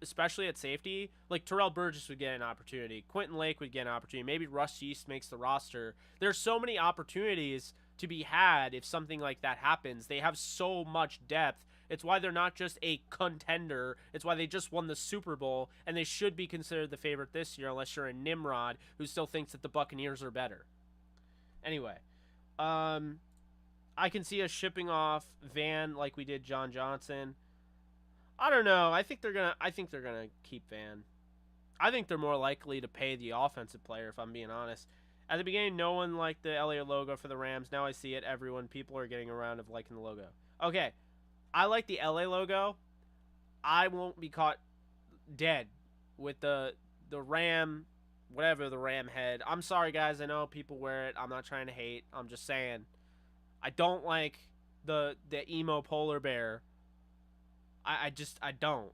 especially at safety, like Terrell Burgess would get an opportunity. Quentin Lake would get an opportunity. Maybe Russ Yeast makes the roster. There's so many opportunities to be had if something like that happens. They have so much depth. It's why they're not just a contender. It's why they just won the Super Bowl, and they should be considered the favorite this year unless you're a Nimrod who still thinks that the Buccaneers are better. Anyway, I can see us shipping off Van like we did John Johnson. I don't know. I think they're gonna keep Van. I think they're more likely to pay the offensive player, if I'm being honest. At the beginning, no one liked the LA logo for the Rams. Now I see it. People are getting around of liking the logo. Okay. I like the LA logo. I won't be caught dead with the Ram, whatever the Ram head. I'm sorry, guys. I know people wear it. I'm not trying to hate. I'm just saying. I don't like the emo polar bear. I don't.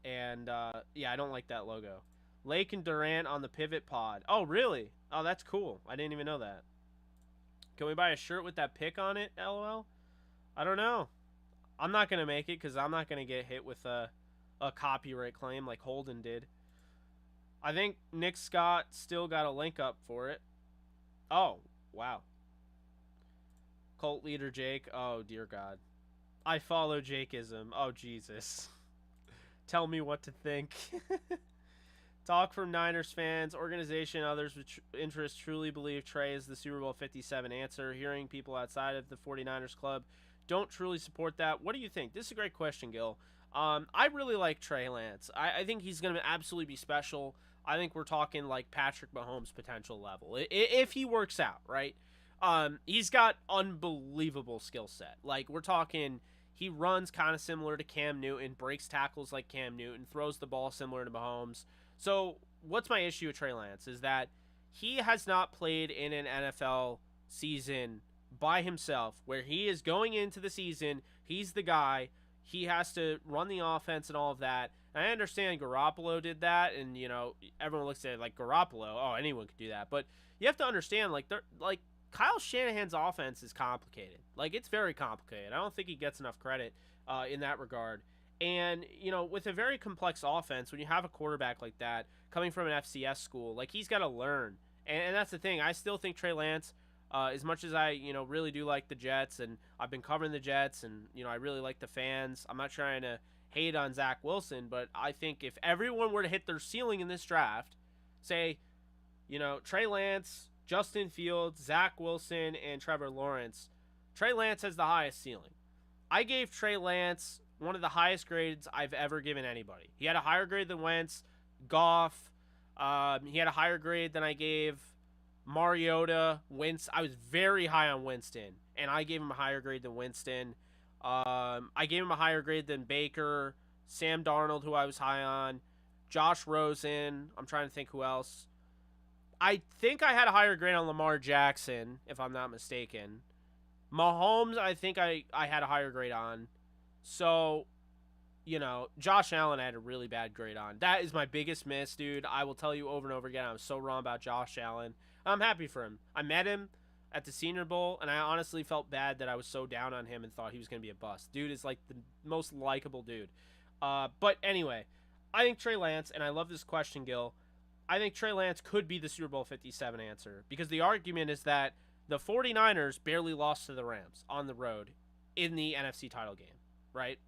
And, yeah, I don't like that logo. Lake and Durant on the pivot pod. Oh, really? Oh, that's cool. I didn't even know that. Can we buy a shirt with that pic on it, LOL? I don't know. I'm not going to make it because I'm not going to get hit with a copyright claim like Holden did. I think Nick Scott still got a link up for it. Oh, wow. Cult leader Jake. Oh, dear God. I follow Jakeism. Oh, Jesus. Tell me what to think. Talk from Niners fans, organization, others with interest truly believe Trey is the Super Bowl 57 answer. Hearing people outside of the 49ers club don't truly support that. What do you think? This is a great question, Gil. I really like Trey Lance. I think he's going to absolutely be special. I think we're talking like Patrick Mahomes potential level. If he works out, right? He's got unbelievable skill set. Like, we're talking, he runs kind of similar to Cam Newton, breaks tackles like Cam Newton, throws the ball similar to Mahomes. So what's my issue with Trey Lance is that he has not played in an NFL season by himself where he is going into the season, he's the guy, he has to run the offense and all of that. And I understand Garoppolo did that, and everyone looks at it like Garoppolo, oh, anyone could do that. But you have to understand, like Kyle Shanahan's offense is complicated. Like, it's very complicated. I don't think he gets enough credit in that regard. And, with a very complex offense, when you have a quarterback like that coming from an FCS school, like, he's got to learn. And that's the thing. I still think Trey Lance, as much as I, really do like the Jets, and I've been covering the Jets, and, I really like the fans. I'm not trying to hate on Zach Wilson, but I think if everyone were to hit their ceiling in this draft, say, Trey Lance, Justin Fields, Zach Wilson, and Trevor Lawrence, Trey Lance has the highest ceiling. I gave Trey Lance one of the highest grades I've ever given anybody. He had a higher grade than Wentz, Goff. He had a higher grade than I gave Mariota, Winston. I was very high on Winston, and I gave him a higher grade than Winston. I gave him a higher grade than Baker, Sam Darnold, who I was high on, Josh Rosen. I'm trying to think who else. I think I had a higher grade on Lamar Jackson, if I'm not mistaken. Mahomes, I think I had a higher grade on. So, Josh Allen I had a really bad grade on. That is my biggest miss, dude. I will tell you over and over again, I was so wrong about Josh Allen. I'm happy for him. I met him at the Senior Bowl, and I honestly felt bad that I was so down on him and thought he was going to be a bust. Dude is like the most likable dude. But anyway, I think Trey Lance, and I love this question, Gil, I think Trey Lance could be the Super Bowl 57 answer, because the argument is that the 49ers barely lost to the Rams on the road in the NFC title game, right?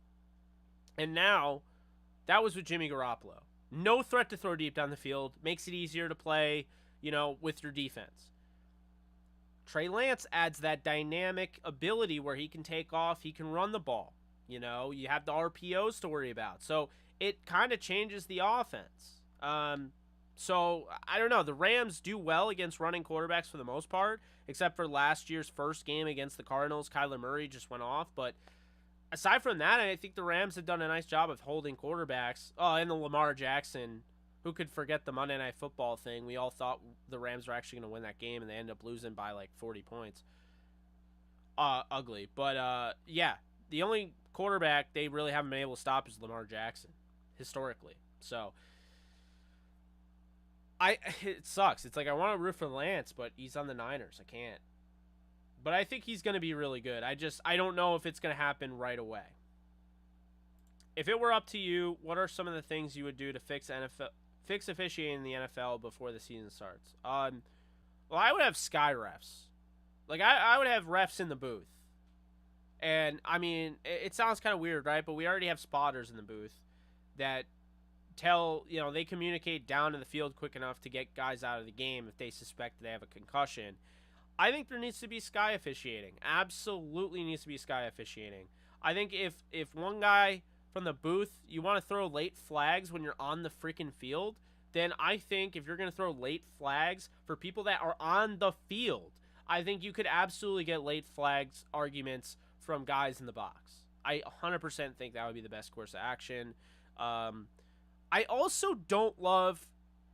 And now, that was with Jimmy Garoppolo. No threat to throw deep down the field. Makes it easier to play, with your defense. Trey Lance adds that dynamic ability where he can take off, he can run the ball. You have the RPOs to worry about. So, it kind of changes the offense. So, I don't know. The Rams do well against running quarterbacks for the most part, except for last year's first game against the Cardinals. Kyler Murray just went off. But aside from that, I think the Rams have done a nice job of holding quarterbacks. Oh, and the Lamar Jackson, who could forget the Monday Night Football thing? We all thought the Rams were actually going to win that game, and they ended up losing by like 40 points. Ugly. But, yeah, the only quarterback they really haven't been able to stop is Lamar Jackson, historically. So, it sucks. It's like I want to root for Lance, but he's on the Niners. I can't. But I think he's going to be really good. I don't know if it's going to happen right away. If it were up to you, what are some of the things you would do to fix officiating in the NFL before the season starts? Well, I would have sky refs. Like, I would have refs in the booth. And, I mean, it sounds kind of weird, right? But we already have spotters in the booth that they communicate down to the field quick enough to get guys out of the game if they suspect they have a concussion. I think there needs to be sky officiating. Absolutely needs to be sky officiating. I think if one guy from the booth, you want to throw late flags when you're on the freaking field, then I think if you're going to throw late flags for people that are on the field, I think you could absolutely get late flags arguments from guys in the box. I 100% think that would be the best course of action. I also don't love...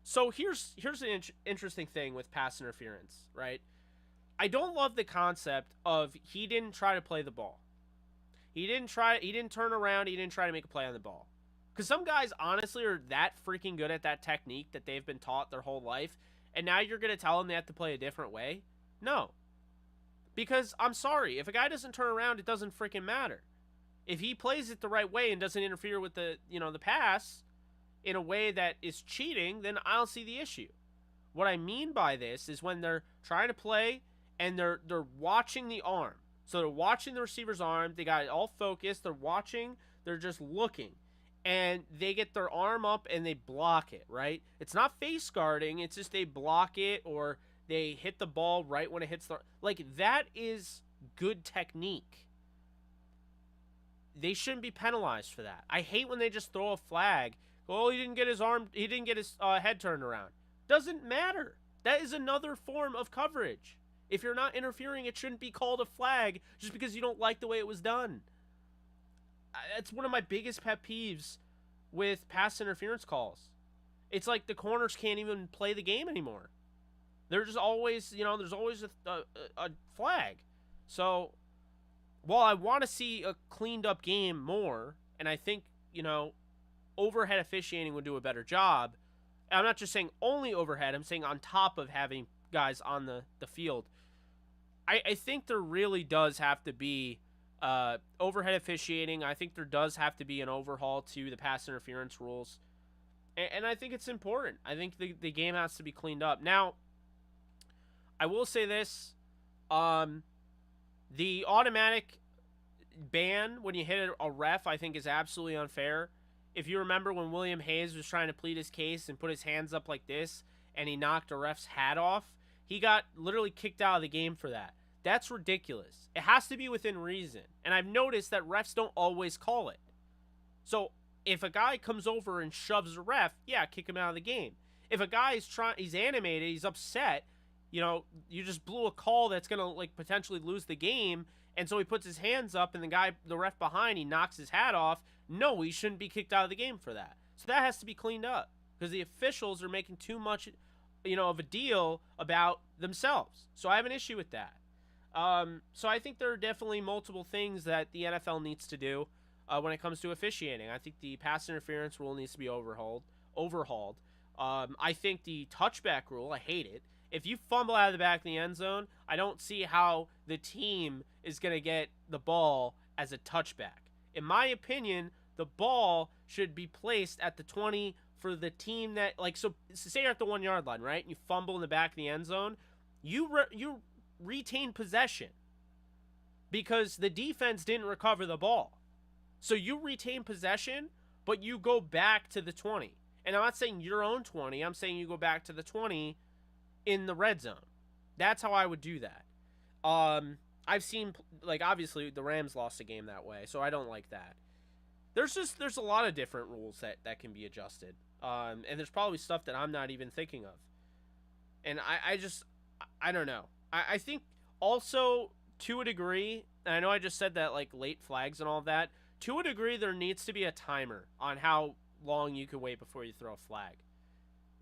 So here's an interesting thing with pass interference, right? I don't love the concept of he didn't try to play the ball. He didn't turn around, he didn't try to make a play on the ball. Because some guys, honestly, are that freaking good at that technique that they've been taught their whole life, and now you're going to tell them they have to play a different way? No. Because, I'm sorry, if a guy doesn't turn around, it doesn't freaking matter. If he plays it the right way and doesn't interfere with the pass in a way that is cheating, then I don't see the issue. What I mean by this is when they're trying to play and they're watching the arm. So they're watching the receiver's arm. They got it all focused. They're watching. They're just looking. And they get their arm up and they block it, right? It's not face guarding. It's just they block it or they hit the ball right when it hits the... Like, that is good technique. They shouldn't be penalized for that. I hate when they just throw a flag. Oh, he didn't get his head turned around. Doesn't matter. That is another form of coverage. If you're not interfering, it shouldn't be called a flag just because you don't like the way it was done. That's one of my biggest pet peeves with pass interference calls. It's like the corners can't even play the game anymore. They're just always, there's always a flag. So, while I want to see a cleaned up game more, and I think, overhead officiating would do a better job. I'm not just saying only overhead. I'm saying on top of having guys on the field. I think there really does have to be overhead officiating. I think there does have to be an overhaul to the pass interference rules. And I think it's important. I think the game has to be cleaned up. Now, I will say this. The automatic ban when you hit a ref, I think, is absolutely unfair. If you remember when William Hayes was trying to plead his case and put his hands up like this, and he knocked a ref's hat off, he got literally kicked out of the game for that. That's ridiculous. It has to be within reason. And I've noticed that refs don't always call it. So if a guy comes over and shoves a ref, yeah, kick him out of the game. If a guy is he's animated, he's upset, you just blew a call that's going to like potentially lose the game, and so he puts his hands up, and the ref behind, he knocks his hat off. No, he shouldn't be kicked out of the game for that. So that has to be cleaned up because the officials are making too much, of a deal about themselves. So I have an issue with that. So I think there are definitely multiple things that the NFL needs to do when it comes to officiating. I think the pass interference rule needs to be overhauled. I think the touchback rule, I hate it. If you fumble out of the back of the end zone, I don't see how the team is going to get the ball as a touchback. In my opinion, the ball should be placed at the 20 for the team that, so say you're at the 1 yard line, right? And you fumble in the back of the end zone. You retain possession because the defense didn't recover the ball. So you retain possession, but you go back to the 20. And I'm not saying your own 20. I'm saying you go back to the 20 in the red zone. That's how I would do that. I've seen, obviously the Rams lost a game that way, so I don't like that. There's a lot of different rules that can be adjusted. And there's probably stuff that I'm not even thinking of. And I don't know. I think also, to a degree, and I know I just said that, late flags and all of that, to a degree, there needs to be a timer on how long you can wait before you throw a flag.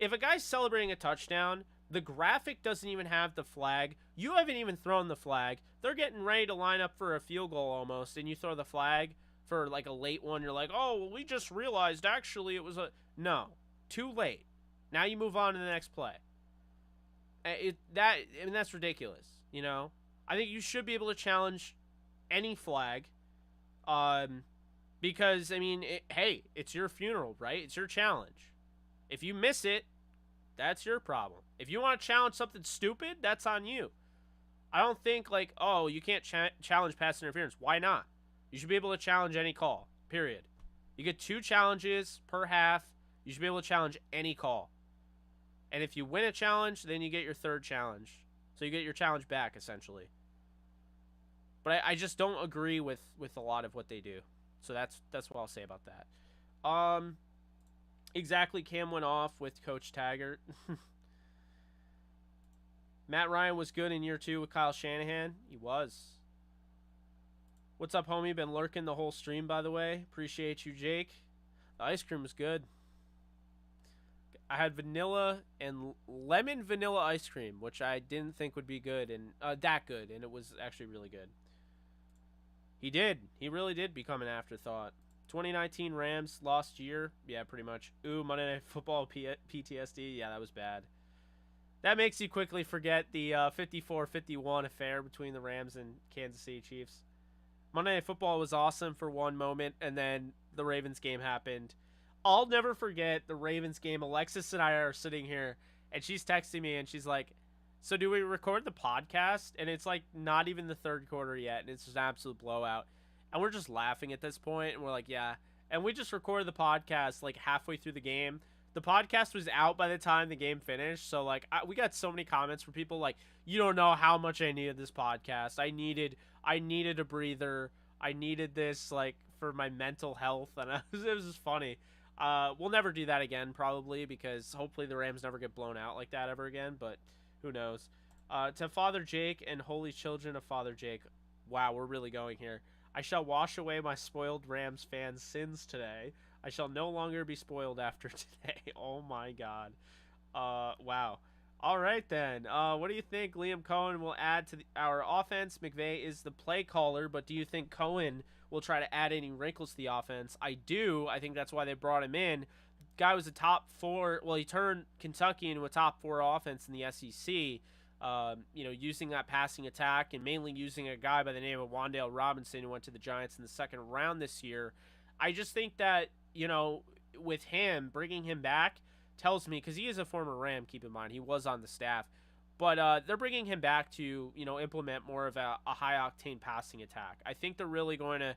If a guy's celebrating a touchdown, the graphic doesn't even have the flag. You haven't even thrown the flag. They're getting ready to line up for a field goal almost, and you throw the flag for, a late one. You're like, oh, well, we just realized actually it was a... No. Too late. Now you move on to the next play. That's ridiculous, I think you should be able to challenge any flag, because, hey, it's your funeral, right? It's your challenge. If you miss it, that's your problem. If you want to challenge something stupid, that's on you. I don't think, you can't challenge pass interference. Why not? You should be able to challenge any call, period. You get 2 challenges per half. You should be able to challenge any call. And if you win a challenge, then you get your 3rd challenge. So you get your challenge back, essentially. But I just don't agree with a lot of what they do. So that's what I'll say about that. Exactly, Cam went off with Coach Taggart. Matt Ryan was good in year 2 with Kyle Shanahan. He was. What's up, homie? Been lurking the whole stream, by the way. Appreciate you, Jake. The ice cream was good. I had vanilla and lemon vanilla ice cream, which I didn't think would be good, and that good, and it was actually really good. He did. He really did become an afterthought. 2019 Rams lost year. Yeah, pretty much. Ooh, Monday Night Football PTSD. Yeah, that was bad. That makes you quickly forget the 54-51 affair between the Rams and Kansas City Chiefs. Monday Night Football was awesome for one moment, and then the Ravens game happened. I'll never forget the Ravens game. Alexis and I are sitting here, and she's texting me, and she's like, so do we record the podcast? And it's not even the 3rd quarter yet, and it's just an absolute blowout. And we're just laughing at this point, and we're like, yeah. And we just recorded the podcast halfway through the game. The podcast was out by the time the game finished, so we got so many comments from people you don't know how much I needed this podcast. I needed a breather. I needed this for my mental health, and it was just funny. We'll never do that again, probably, because hopefully the Rams never get blown out like that ever again, but who knows. To Father Jake and holy children of Father Jake. Wow, we're really going here. I shall wash away my spoiled Rams fans' sins today. I shall no longer be spoiled after today. Oh, my God. Wow. All right, then. What do you think Liam Cohen will add to our offense? McVay is the play caller, but do you think Cohen will try to add any wrinkles to the offense? I do. I think that's why they brought him in. Guy was a top 4. Well, he turned Kentucky into a top 4 offense in the SEC. using that passing attack and mainly using a guy by the name of Wan'Dale Robinson who went to the Giants in the second round this year. I just think that, with him, bringing him back tells me, because he is a former Ram, keep in mind, he was on the staff, but they're bringing him back to, implement more of a high-octane passing attack. I think they're really going to,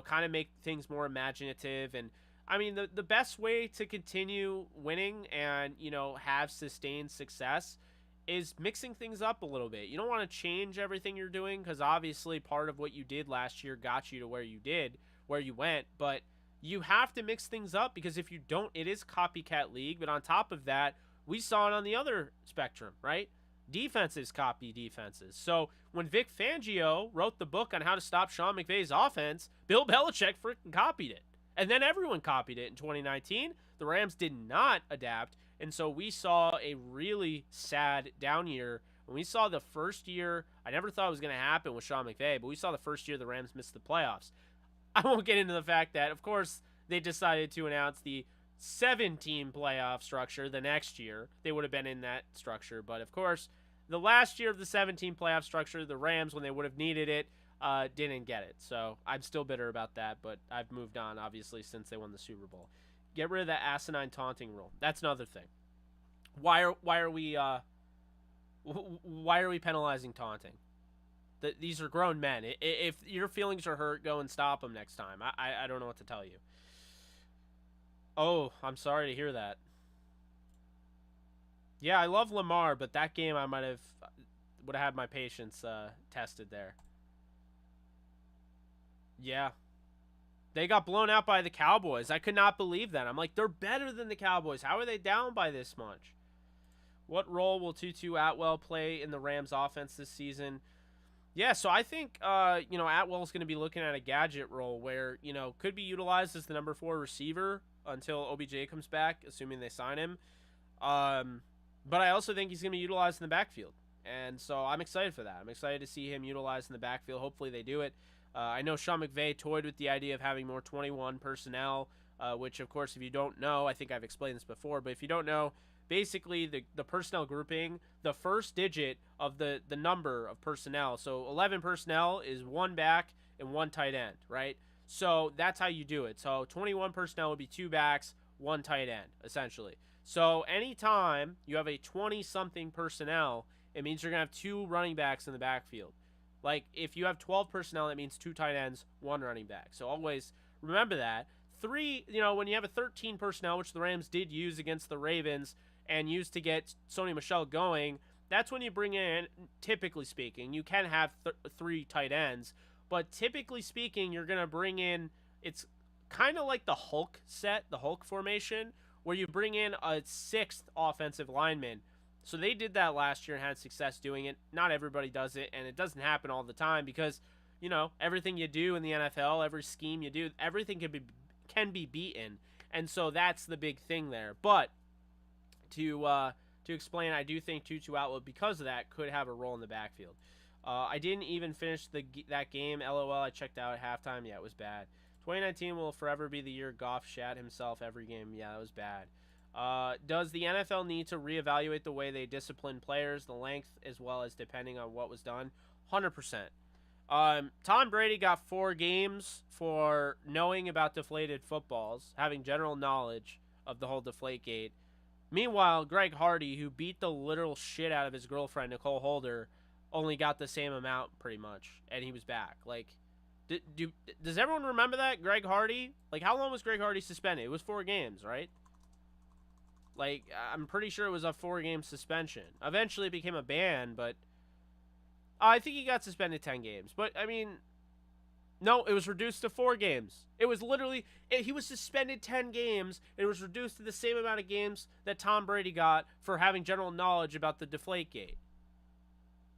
kind of make things more imaginative. And, I mean, the best way to continue winning and, have sustained success is mixing things up a little bit. You don't want to change everything you're doing, because obviously part of what you did last year got you to where you went, but you have to mix things up, because if you don't, it is copycat league. But on top of that, we saw it on the other spectrum, right? Defenses copy defenses. So when Vic Fangio wrote the book on how to stop Sean McVay's offense, Bill Belichick freaking copied it. And then everyone copied it in 2019. The Rams did not adapt. And so we saw a really sad down year. When we saw the first year, I never thought it was going to happen with Sean McVay, but we saw the first year the Rams missed the playoffs. I won't get into the fact that, of course, they decided to announce the 7-team playoff structure the next year. They would have been in that structure. But, of course, the last year of the 7-team playoff structure, the Rams, when they would have needed it, didn't get it. So I'm still bitter about that, but I've moved on, obviously, since they won the Super Bowl. Get rid of that asinine taunting rule. That's another thing. Why are we penalizing taunting? These are grown men. If your feelings are hurt, go and stop them next time. I don't know what to tell you. Oh, I'm sorry to hear that. Yeah, I love Lamar, but that game I would have had my patience tested there. Yeah. They got blown out by the Cowboys. I could not believe that. I'm like, they're better than the Cowboys. How are they down by this much? What role will Tutu Atwell play in the Rams offense this season? Yeah, so I think, Atwell's going to be looking at a gadget role where, could be utilized as the number 4 receiver until OBJ comes back, assuming they sign him. But I also think he's going to be utilized in the backfield. And so I'm excited for that. I'm excited to see him utilized in the backfield. Hopefully they do it. I know Sean McVay toyed with the idea of having more 21 personnel, which, of course, if you don't know, I think I've explained this before, but if you don't know, basically the personnel grouping, the first digit of the number of personnel, so 11 personnel is 1 back and 1 tight end, right? So that's how you do it. So 21 personnel would be 2 backs, 1 tight end, essentially. So anytime you have a 20-something personnel, it means you're going to have 2 running backs in the backfield. Like, if you have 12 personnel, that means 2 tight ends, 1 running back. So always remember that. 3, when you have a 13 personnel, which the Rams did use against the Ravens and used to get Sony Michel going, that's when you bring in, typically speaking, you can have 3 tight ends. But typically speaking, you're going to bring in, it's kind of like the Hulk set, the Hulk formation, where you bring in a 6th offensive lineman. So they did that last year and had success doing it. Not everybody does it, and it doesn't happen all the time because, everything you do in the NFL, every scheme you do, everything can be beaten. And so that's the big thing there. But to explain, I do think Tutu Atwell, because of that, could have a role in the backfield. I didn't even finish that game. LOL, I checked out at halftime. Yeah, it was bad. 2019 will forever be the year Goff shat himself every game. Yeah, that was bad. Does the NFL need to reevaluate the way they discipline players, the length, as well as depending on what was done? 100%. Tom Brady got 4 games for knowing about deflated footballs, having general knowledge of the whole Deflategate. Meanwhile, Greg Hardy, who beat the literal shit out of his girlfriend, Nicole Holder, only got the same amount pretty much, and he was back. Like, does everyone remember that? Greg Hardy? Like, how long was Greg Hardy suspended? It was 4 games, right? Like, I'm pretty sure it was a 4-game suspension. Eventually it became a ban, but I think he got suspended 10 games. But, I mean, no, it was reduced to 4 games. It was literally, he was suspended 10 games. It was reduced to the same amount of games that Tom Brady got for having general knowledge about the Deflategate.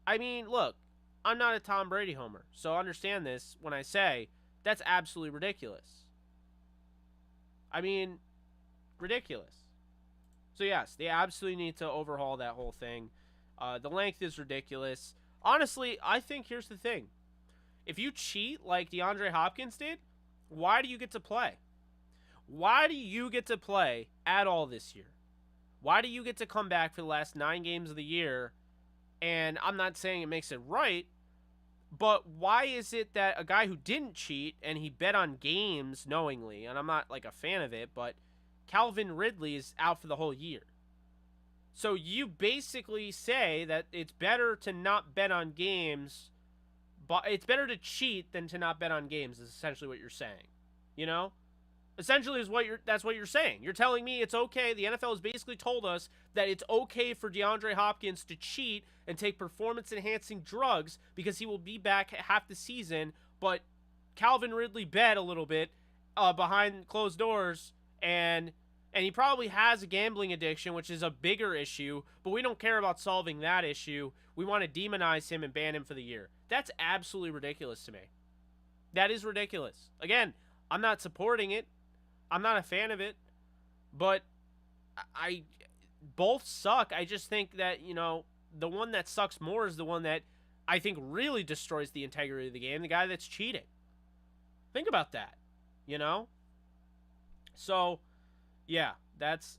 I mean, look, I'm not a Tom Brady homer, so understand this when I say that's absolutely ridiculous. I mean, ridiculous. So, yes, they absolutely need to overhaul that whole thing. The length is ridiculous. Honestly, I think here's the thing. If you cheat like DeAndre Hopkins did, why do you get to play? Why do you get to play at all this year? Why do you get to come back for the last 9 games of the year And I'm not saying it makes it right, but why is it that a guy who didn't cheat and he bet on games knowingly, and I'm not like a fan of it, but Calvin Ridley is out for the whole year. So you basically say that it's better to not bet on games, but it's better to cheat than to not bet on games is essentially what you're saying. You know? Essentially is that's what you're saying. You're telling me it's okay. The NFL has basically told us that it's okay for DeAndre Hopkins to cheat and take performance enhancing drugs because he will be back half the season, but Calvin Ridley bet a little bit behind closed doors and he probably has a gambling addiction, which is a bigger issue, but we don't care about solving that issue. We want to demonize him and ban him for the year. That's absolutely ridiculous to me. That is ridiculous. Again, I'm not supporting it. I'm not a fan of it, but I both suck. I just think that, you know, the one that sucks more is the one that I think really destroys the integrity of the game, the guy that's cheating. Think about that, you know? So, yeah, that's,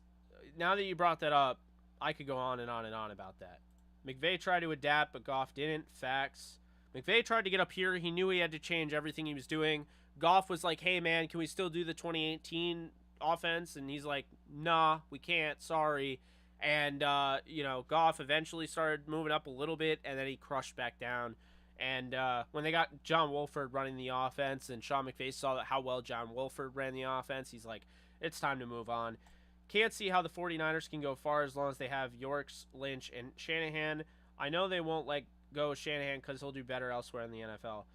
now that you brought that up, I could go on and on and on about that. McVay tried to adapt, but Goff didn't. Facts. McVay tried to get up here. He knew he had to change everything he was doing. Goff was like, hey, man, can we still do the 2018 offense? And he's like, nah, we can't. Sorry. And, you know, Goff eventually started moving up a little bit, and then he crushed back down. And when they got John Wolford running the offense and Sean McVay saw how well John Wolford ran the offense, he's like, it's time to move on. Can't see how the 49ers can go far as long as they have Yorks, Lynch, and Shanahan. I know they won't let go Shanahan because he'll do better elsewhere in the NFL.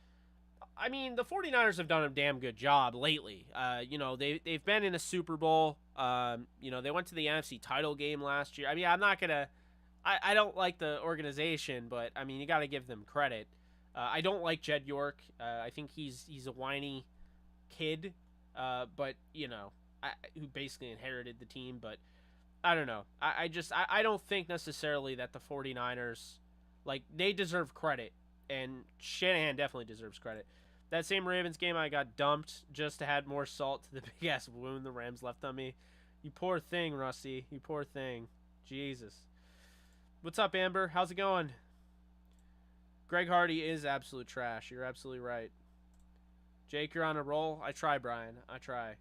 I mean, the 49ers have done a damn good job lately. You know, they've been in a Super Bowl. You know, they went to the NFC title game last year. I mean, I'm not going to... I don't like the organization, but, I mean, you got to give them credit. I don't like Jed York. I think he's a whiny kid, but, you know, who basically inherited the team. But I don't know. I don't think necessarily that the 49ers, like, they deserve credit. And Shanahan definitely deserves credit. That same Ravens game, I got dumped just to add more salt to the big-ass wound the Rams left on me. You poor thing, Rusty. You poor thing. Jesus. What's up, Amber? How's it going? Greg Hardy is absolute trash. You're absolutely right. Jake, you're on a roll. I try, Brian. I try.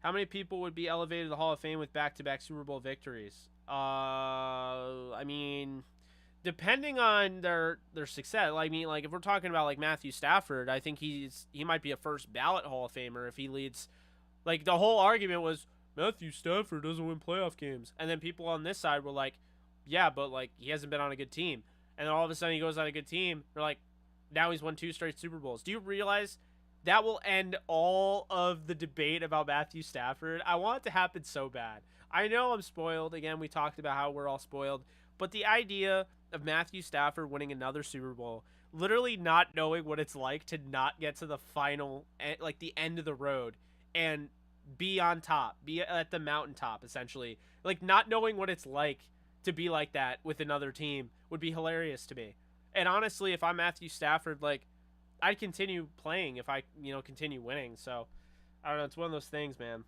How many people would be elevated to the Hall of Fame with back-to-back Super Bowl victories? I mean... depending on their success, I mean, like, if we're talking about, like, Matthew Stafford, I think he might be a first ballot Hall of Famer if he leads. Like, the whole argument was, Matthew Stafford doesn't win playoff games. And then people on this side were like, yeah, but, like, he hasn't been on a good team. And then all of a sudden he goes on a good team. They're like, now he's won 2 straight Super Bowls. Do you realize that will end all of the debate about Matthew Stafford? I want it to happen so bad. I know I'm spoiled. Again, we talked about how we're all spoiled. But the idea of Matthew Stafford winning another Super Bowl, literally not knowing what it's like to not get to the final, like the end of the road, and be on top, be at the mountaintop, essentially. Like, not knowing what it's like to be like that with another team would be hilarious to me. And honestly, if I'm Matthew Stafford, like, I'd continue playing if I, you know, continue winning. So, I don't know. It's one of those things, man.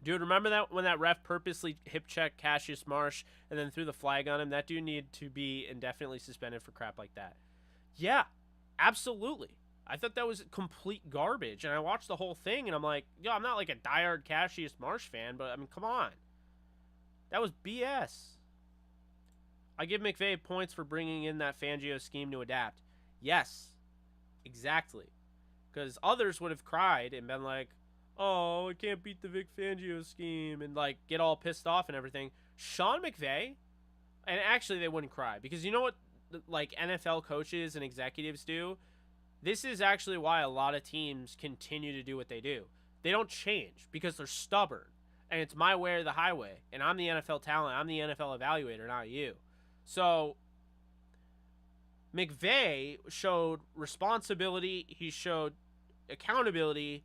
Dude, remember that when that ref purposely hip-checked Cassius Marsh and then threw the flag on him? That dude needed to be indefinitely suspended for crap like that. Yeah, absolutely. I thought that was complete garbage. And I watched the whole thing, and I'm like, yo, I'm not like a diehard Cassius Marsh fan, but, I mean, come on. That was BS. I give McVay points for bringing in that Fangio scheme to adapt. Yes, exactly. Because others would have cried and been like, oh, I can't beat the Vic Fangio scheme, and, like, get all pissed off and everything. Sean McVay, and actually they wouldn't cry, because you know what, like, NFL coaches and executives do? This is actually why a lot of teams continue to do what they do. They don't change, because they're stubborn, and it's my way or the highway, and I'm the NFL talent, I'm the NFL evaluator, not you. So, McVay showed responsibility, he showed accountability,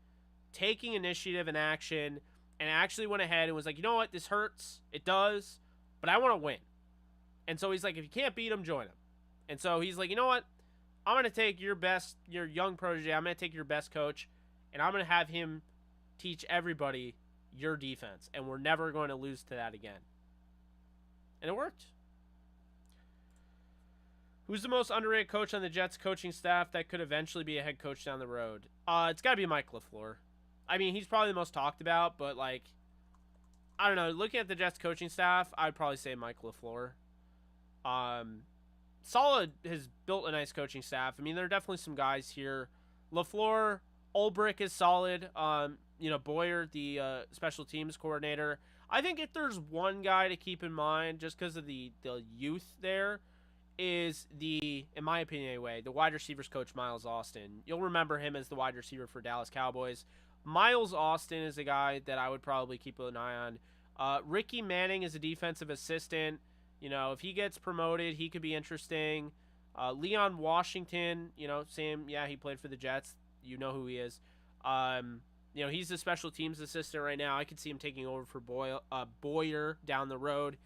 taking initiative and action, and actually went ahead and was like, you know what, this hurts, it does, but I want to win. And so he's like, if you can't beat him, join him. And so he's like, you know what, I'm going to take your young protege, I'm going to take your best coach, and I'm going to have him teach everybody your defense, and we're never going to lose to that again. And it worked. Who's the most underrated coach on the Jets coaching staff that could eventually be a head coach down the road? It's got to be Mike LaFleur. I mean, he's probably the most talked about, but, like, I don't know. Looking at the Jets coaching staff, I'd probably say Mike LaFleur. Solid has built a nice coaching staff. I mean, there are definitely some guys here. LaFleur, Ulbrich is solid. Boyer, the special teams coordinator. I think if there's one guy to keep in mind, just because of the youth there, is in my opinion anyway, the wide receivers coach Miles Austin. You'll remember him as the wide receiver for Dallas Cowboys. Miles Austin is a guy that I would probably keep an eye on. Ricky Manning is a defensive assistant. If he gets promoted, he could be interesting. Leon Washington, same, yeah, he played for the Jets. You know who he is. He's the special teams assistant right now. I could see him taking over for Boyer down the road.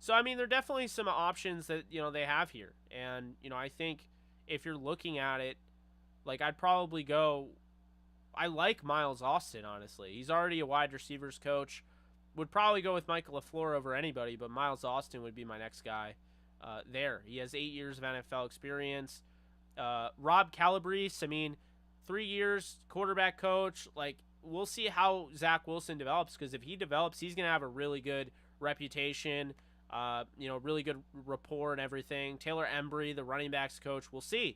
So, I mean, there are definitely some options that, they have here. And, I think if you're looking at it, like, I'd probably go, I like Miles Austin, honestly. He's already a wide receivers coach. Would probably go with Michael LaFleur over anybody, but Miles Austin would be my next guy there. He has 8 years of NFL experience. Rob Calabrese, I mean, 3 years, quarterback coach. Like, we'll see how Zach Wilson develops, because if he develops, he's going to have a really good reputation, really good rapport and everything. Taylor Embry, the running backs coach, we'll see.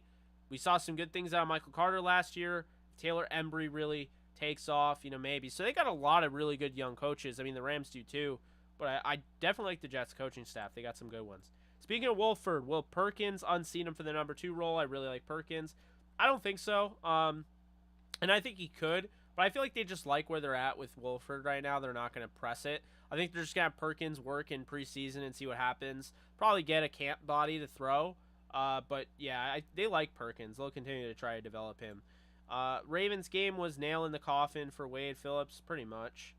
We saw some good things out of Michael Carter last year. Taylor Embry really takes off, maybe. So they got a lot of really good young coaches. I mean, the Rams do too. But I definitely like the Jets coaching staff. They got some good ones. Speaking of Wolford, will Perkins unseat him for the number 2 role? I really like Perkins. I don't think so. And I think he could. But I feel like they just like where they're at with Wolford right now. They're not going to press it. I think they're just going to have Perkins work in preseason and see what happens. Probably get a camp body to throw. But, yeah, they like Perkins. They'll continue to try to develop him. Ravens game was nail in the coffin for Wade Phillips, pretty much.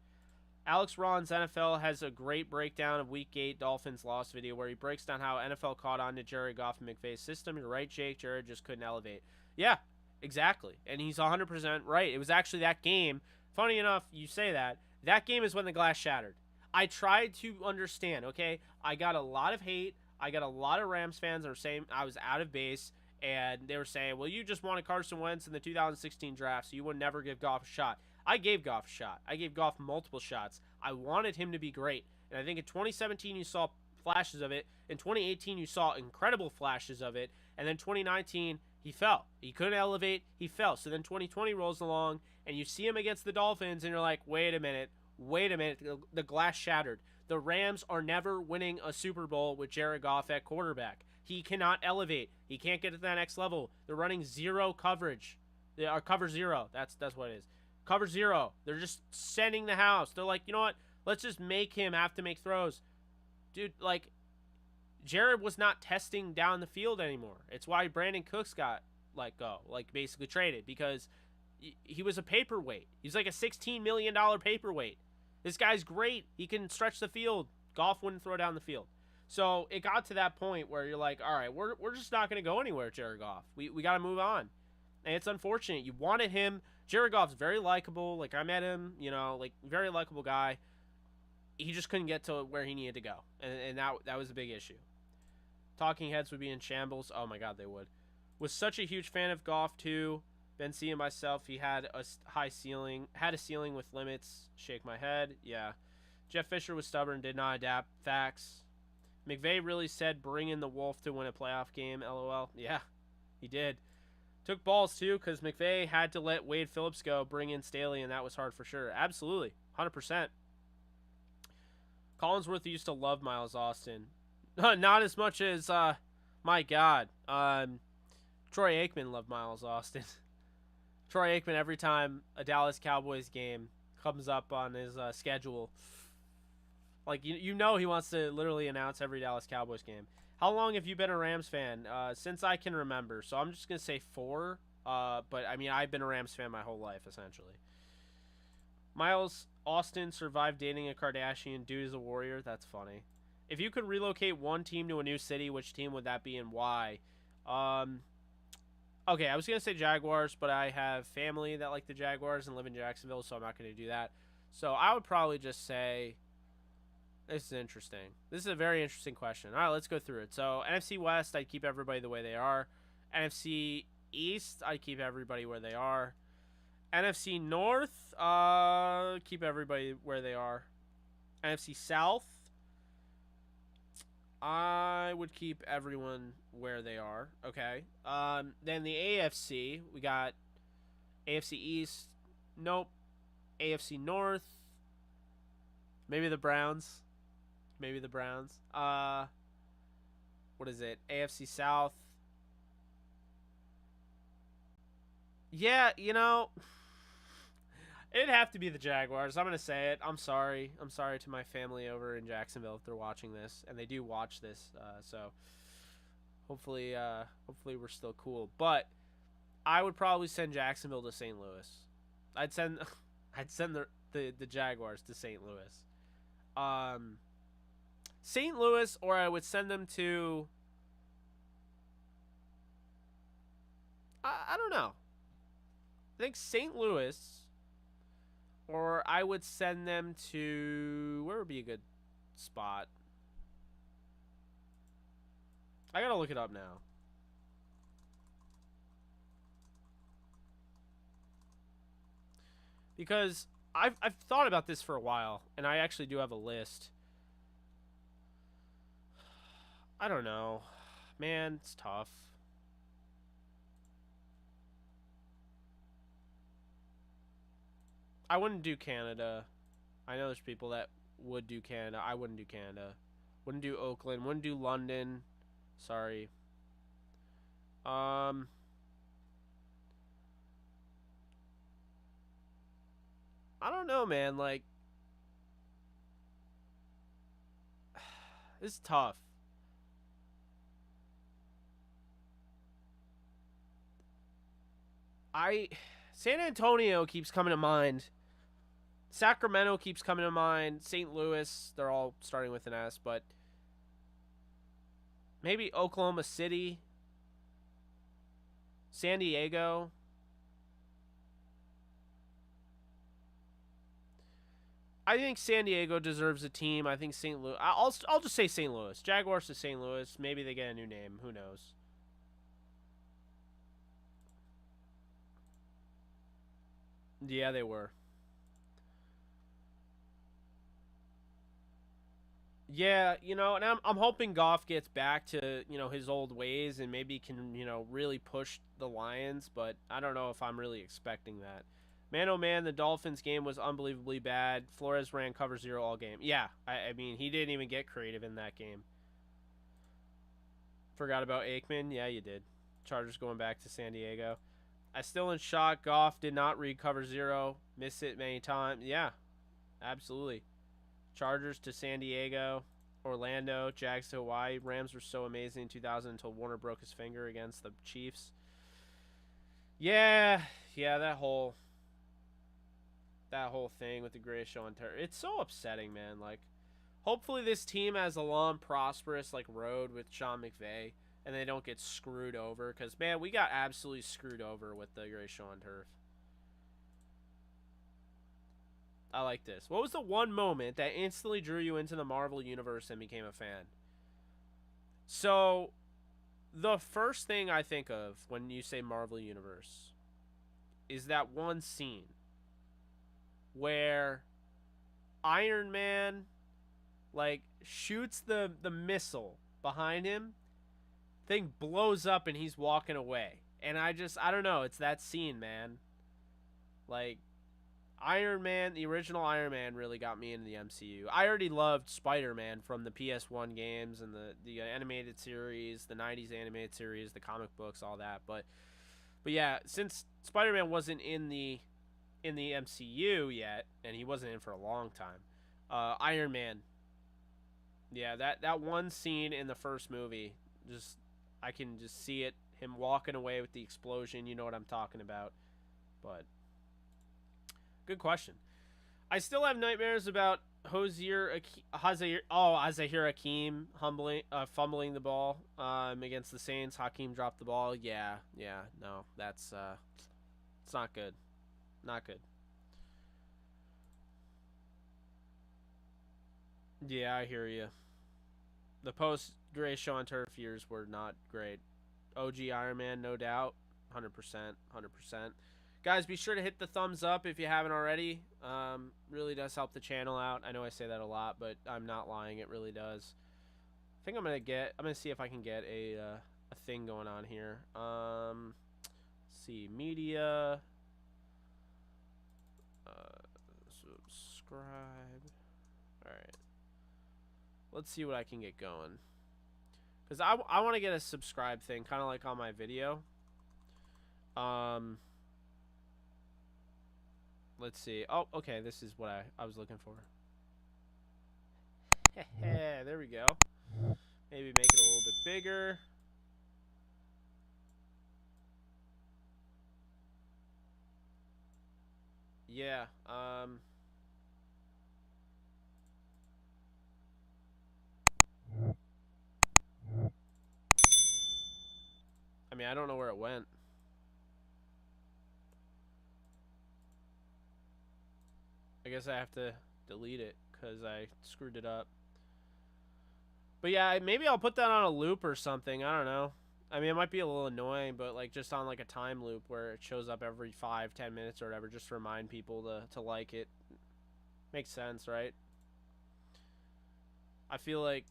Alex Rawlins NFL has a great breakdown of Week 8 Dolphins loss video where he breaks down how NFL caught on to Jared Goff and McVay's system. You're right, Jake. Jared just couldn't elevate. Yeah, exactly. And he's 100% right. It was actually that game. Funny enough, you say that. That game is when the glass shattered. I tried to understand, okay? I got a lot of hate. I got a lot of Rams fans that were saying I was out of base. And they were saying, well, you just wanted Carson Wentz in the 2016 draft, so you would never give Goff a shot. I gave Goff a shot. I gave Goff multiple shots. I wanted him to be great. And I think in 2017 you saw flashes of it. In 2018 you saw incredible flashes of it. And then 2019 he fell. He couldn't elevate. He fell. So then 2020 rolls along and you see him against the Dolphins and you're like, wait a minute. The glass shattered. The Rams are never winning a Super Bowl with Jared Goff at quarterback. He cannot elevate. He can't get to that next level. They're running zero coverage. They are cover zero. That's what it is. Cover zero. They're just sending the house. They're like, you know what? Let's just make him have to make throws. Dude, like, Jared was not testing down the field anymore. It's why Brandon Cooks got let go, like basically traded, because he was a paperweight. He's like a $16 million paperweight. This guy's great. He can stretch the field. Goff wouldn't throw down the field. So it got to that point where you're like, all right, we're just not going to go anywhere, Jared Goff. We got to move on. And it's unfortunate. You wanted him. Jared Goff's very likable. Like, I met him, very likable guy. He just couldn't get to where he needed to go. And that was a big issue. Talking heads would be in shambles. Oh, my God, they would. Was such a huge fan of Goff, too. Been seeing myself. He had a high ceiling. Had a ceiling with limits. Shake my head. Yeah. Jeff Fisher was stubborn. Did not adapt. Facts. McVay really said bring in the Wolf to win a playoff game, LOL. Yeah, he did. Took balls, too, because McVay had to let Wade Phillips go, bring in Staley, and that was hard for sure. Absolutely. 100%. Collinsworth used to love Miles Austin. Not as much as, my God. Troy Aikman loved Miles Austin. Troy Aikman, every time a Dallas Cowboys game comes up on his schedule, like, he wants to literally announce every Dallas Cowboys game. How long have you been a Rams fan? Since I can remember. So I'm just going to say 4. But, I mean, I've been a Rams fan my whole life, essentially. Miles Austin survived dating a Kardashian. Dude is a warrior. That's funny. If you could relocate one team to a new city, which team would that be and why? Okay, I was going to say Jaguars, but I have family that like the Jaguars and live in Jacksonville, so I'm not going to do that. So I would probably just say This is interesting. This is a very interesting question. All right, let's go through it. So NFC West, I'd keep everybody the way they are. NFC East, I'd keep everybody where they are. NFC North, keep everybody where they are. NFC South, I would keep everyone where they are. Okay. Then the AFC, we got AFC East. Nope. AFC North. Maybe the Browns. Maybe the Browns. What is it? AFC South. Yeah, it'd have to be the Jaguars. I'm gonna say it. I'm sorry. I'm sorry to my family over in Jacksonville if they're watching this, and they do watch this. So hopefully we're still cool. But I would probably send Jacksonville to St. Louis. I'd send I'd send the Jaguars to St. Louis. St. Louis, or I would send them to. I don't know. I think St. Louis, or I would send them to. Where would be a good spot? I gotta look it up now. Because I've thought about this for a while, and I actually do have a list. I don't know. Man, it's tough. I wouldn't do Canada. I know there's people that would do Canada. I wouldn't do Canada. Wouldn't do Oakland. Wouldn't do London. Sorry. I don't know, man. Like, it's tough. San Antonio keeps coming to mind. Sacramento keeps coming to mind. St. Louis, they're all starting with an S, but maybe Oklahoma City, San Diego. I think San Diego deserves a team. I think St. Louis. I'll just say St. Louis. Jaguars to St. Louis. Maybe they get a new name. Who knows? Yeah, they were. Yeah, and I'm hoping Goff gets back to his old ways and maybe can really push the Lions, but I don't know if I'm really expecting that. Man, oh man, the Dolphins game was unbelievably bad. Flores ran cover zero all game. Yeah, I mean he didn't even get creative in that game. Forgot about Aikman. Yeah, you did. Chargers going back to San Diego. I still in shock. Goff did not read cover zero. Miss it many times. Yeah, absolutely. Chargers to San Diego, Orlando, Jags to Hawaii. Rams were so amazing in 2000 until Warner broke his finger against the Chiefs. Yeah, that whole thing with the greatest show on turf. It's so upsetting, man. Like, hopefully this team has a long, prosperous road with Sean McVay, and they don't get screwed over. Because man, we got absolutely screwed over with the greatest show on turf. I like this. What was the one moment that instantly drew you into the Marvel Universe and became a fan? So, the first thing I think of when you say Marvel Universe is that one scene where Iron Man shoots the missile behind him, thing blows up and he's walking away. And I don't know, it's that scene, man. Like, Iron Man, the original Iron Man really got me into the MCU. I already loved Spider-Man from the PS1 games and the animated series, the 90s animated series, the comic books, all that. But yeah, since Spider-Man wasn't in the MCU yet, and he wasn't in for a long time, Iron Man. Yeah, that one scene in the first movie, just I can just see it, him walking away with the explosion. You know what I'm talking about. But good question. I still have nightmares about Azahir Hakeem fumbling the ball against the Saints. Hakeem dropped the ball. Yeah, no, that's it's not good. Not good. Yeah, I hear you. The post Gray Show on Turf years were not great. OG Iron Man, no doubt. 100%. 100%. Guys, be sure to hit the thumbs up if you haven't already. Really does help the channel out. I know I say that a lot, but I'm not lying. It really does. I think I'm gonna see if I can get a thing going on here. Let's see, media, subscribe. All right, let's see what I can get going. Cause I want to get a subscribe thing, kind of like on my video. Let's see. Oh, okay, this is what I was looking for. There we go. Maybe make it a little bit bigger. Yeah. I mean, I don't know where it went. I guess I have to delete it because I screwed it up. But yeah, maybe I'll put that on a loop or something. I don't know. I mean, it might be a little annoying, but like just on like a time loop where it shows up every 5-10 minutes or whatever, just to remind people to like it. Makes sense, right? I feel like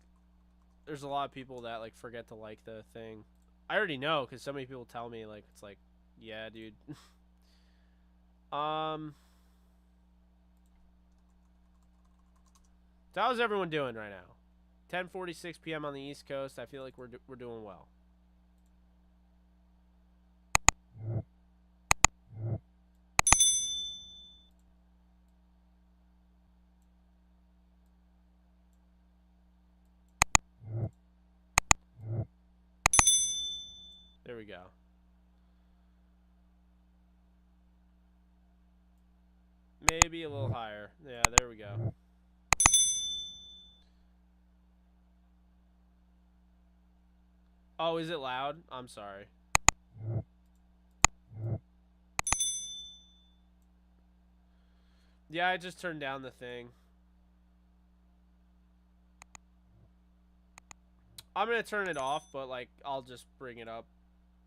there's a lot of people that like forget to like the thing. I already know because so many people tell me like it's like, yeah, dude. So how's everyone doing right now? 10:46 p.m. on the East Coast. I feel like we're doing well. There we go. Maybe a little higher. Yeah, there we go. Oh, is it loud? I'm sorry. Yeah, I just turned down the thing. I'm going to turn it off, but like I'll just bring it up.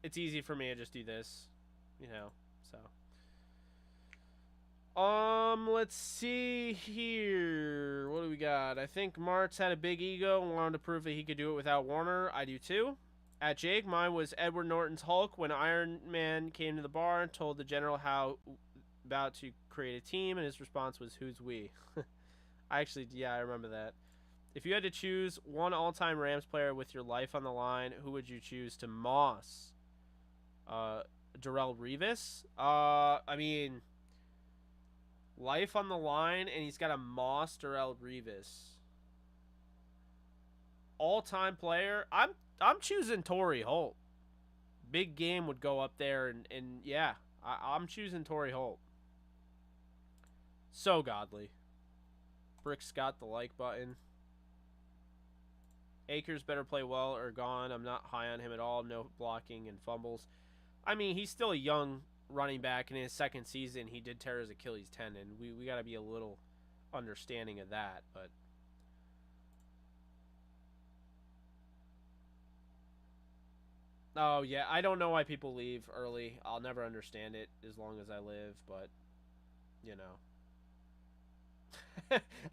It's easy for me to just do this, you know. So let's see here. What do we got? I think Martz had a big ego and wanted to prove that he could do it without Warner. I do too. At Jake, mine was Edward Norton's Hulk when Iron Man came to the bar and told the general how about to create a team, and his response was, "Who's we?" I remember that. If you had to choose one all-time Rams player with your life on the line, who would you choose to moss? Darrelle Revis? I mean, life on the line, and he's got a moss Darrelle Revis. All-time player? I'm choosing Torrey Holt. Big game would go up there, and yeah, I'm choosing Torrey Holt. So godly. Brick's got the like button. Akers better play well or gone. I'm not high on him at all. No blocking and fumbles. I mean, he's still a young running back, and in his second season, he did tear his Achilles tendon. We got to be a little understanding of that, but oh yeah, I don't know why people leave early. I'll never understand it as long as I live, but you know.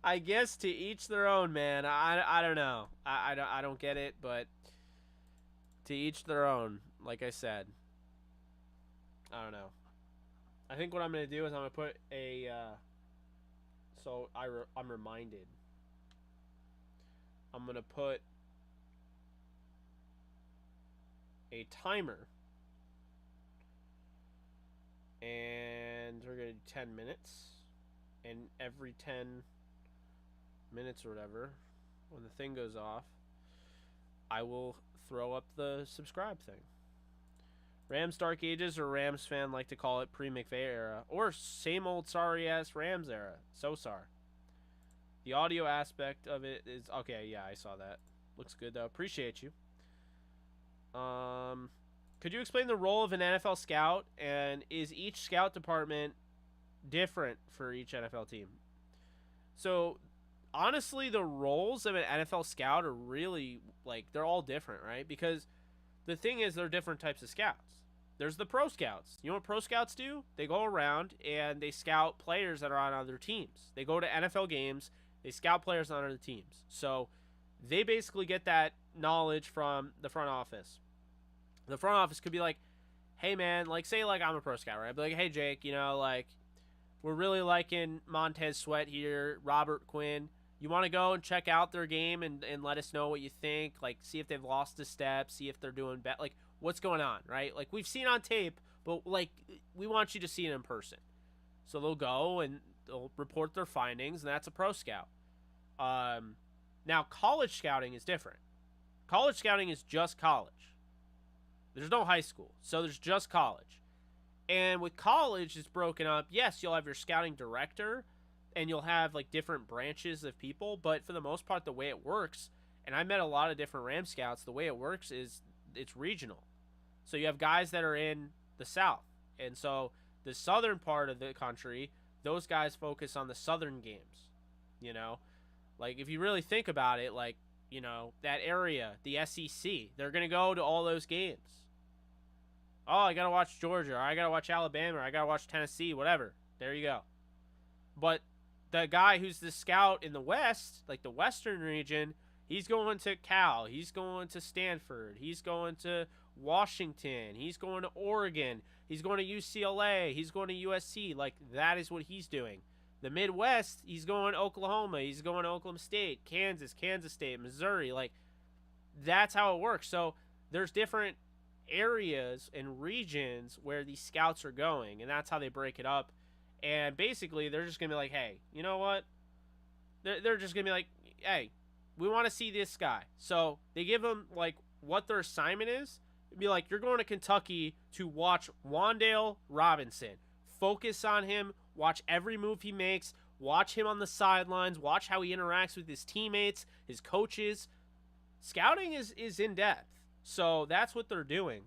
I guess to each their own, man. I don't know. I don't get it, but to each their own. Like I said, I don't know. I think what I'm gonna do is I'm gonna put a. I'm reminded. I'm gonna put a timer, and we're gonna do 10 minutes, and every 10 minutes or whatever, when the thing goes off, I will throw up the subscribe thing. Rams Dark Ages, or Rams fan like to call it pre-McVay era, or same old sorry ass Rams era. So sorry. The audio aspect of it is okay. Yeah, I saw that. Looks good though. Appreciate you. Could you explain the role of an NFL scout, and is each scout department different for each NFL team? So honestly, the roles of an NFL scout are really, like, they're all different, right? Because the thing is, there are different types of scouts. There's the pro scouts. You know what pro scouts do? They go around and they scout players that are on other teams. They go to NFL games, they scout players on other teams. So they basically get that knowledge from the front office. The front office could be like, hey, man, like, say, like, I'm a pro scout, right? I'd be like, hey, Jake, like, we're really liking Montez Sweat here, Robert Quinn. You want to go and check out their game and let us know what you think? Like, see if they've lost a step, see if they're doing better. Like, what's going on, right? Like, we've seen on tape, but, like, we want you to see it in person. So they'll go and they'll report their findings, and that's a pro scout. Now, college scouting is different. College scouting is just college. There's no high school, so there's just college. And with college, it's broken up. Yes, you'll have your scouting director, and you'll have, like, different branches of people, but for the most part, the way it works, and I met a lot of different Ram scouts, the way it works is it's regional. So you have guys that are in the South, and so the southern part of the country, those guys focus on the southern games, Like, if you really think about it, like, that area, the SEC, they're going to go to all those games. Oh, I got to watch Georgia, or I got to watch Alabama, or I got to watch Tennessee, whatever. There you go. But the guy who's the scout in the West, like the Western region, he's going to Cal, he's going to Stanford, he's going to Washington, he's going to Oregon, he's going to UCLA, he's going to USC. Like, that is what he's doing. The Midwest, he's going to Oklahoma, he's going to Oklahoma State, Kansas State, Missouri. Like, that's how it works. So there's different areas and regions where these scouts are going, and that's how they break it up. And basically, they're just going to be like, hey, you know what? They're just going to be like, hey, we want to see this guy. So they give them, like, what their assignment is. It'd be like, you're going to Kentucky to watch Wan'Dale Robinson. Focus on him. Watch every move he makes. Watch him on the sidelines. Watch how he interacts with his teammates, his coaches. Scouting is in depth. So that's what they're doing.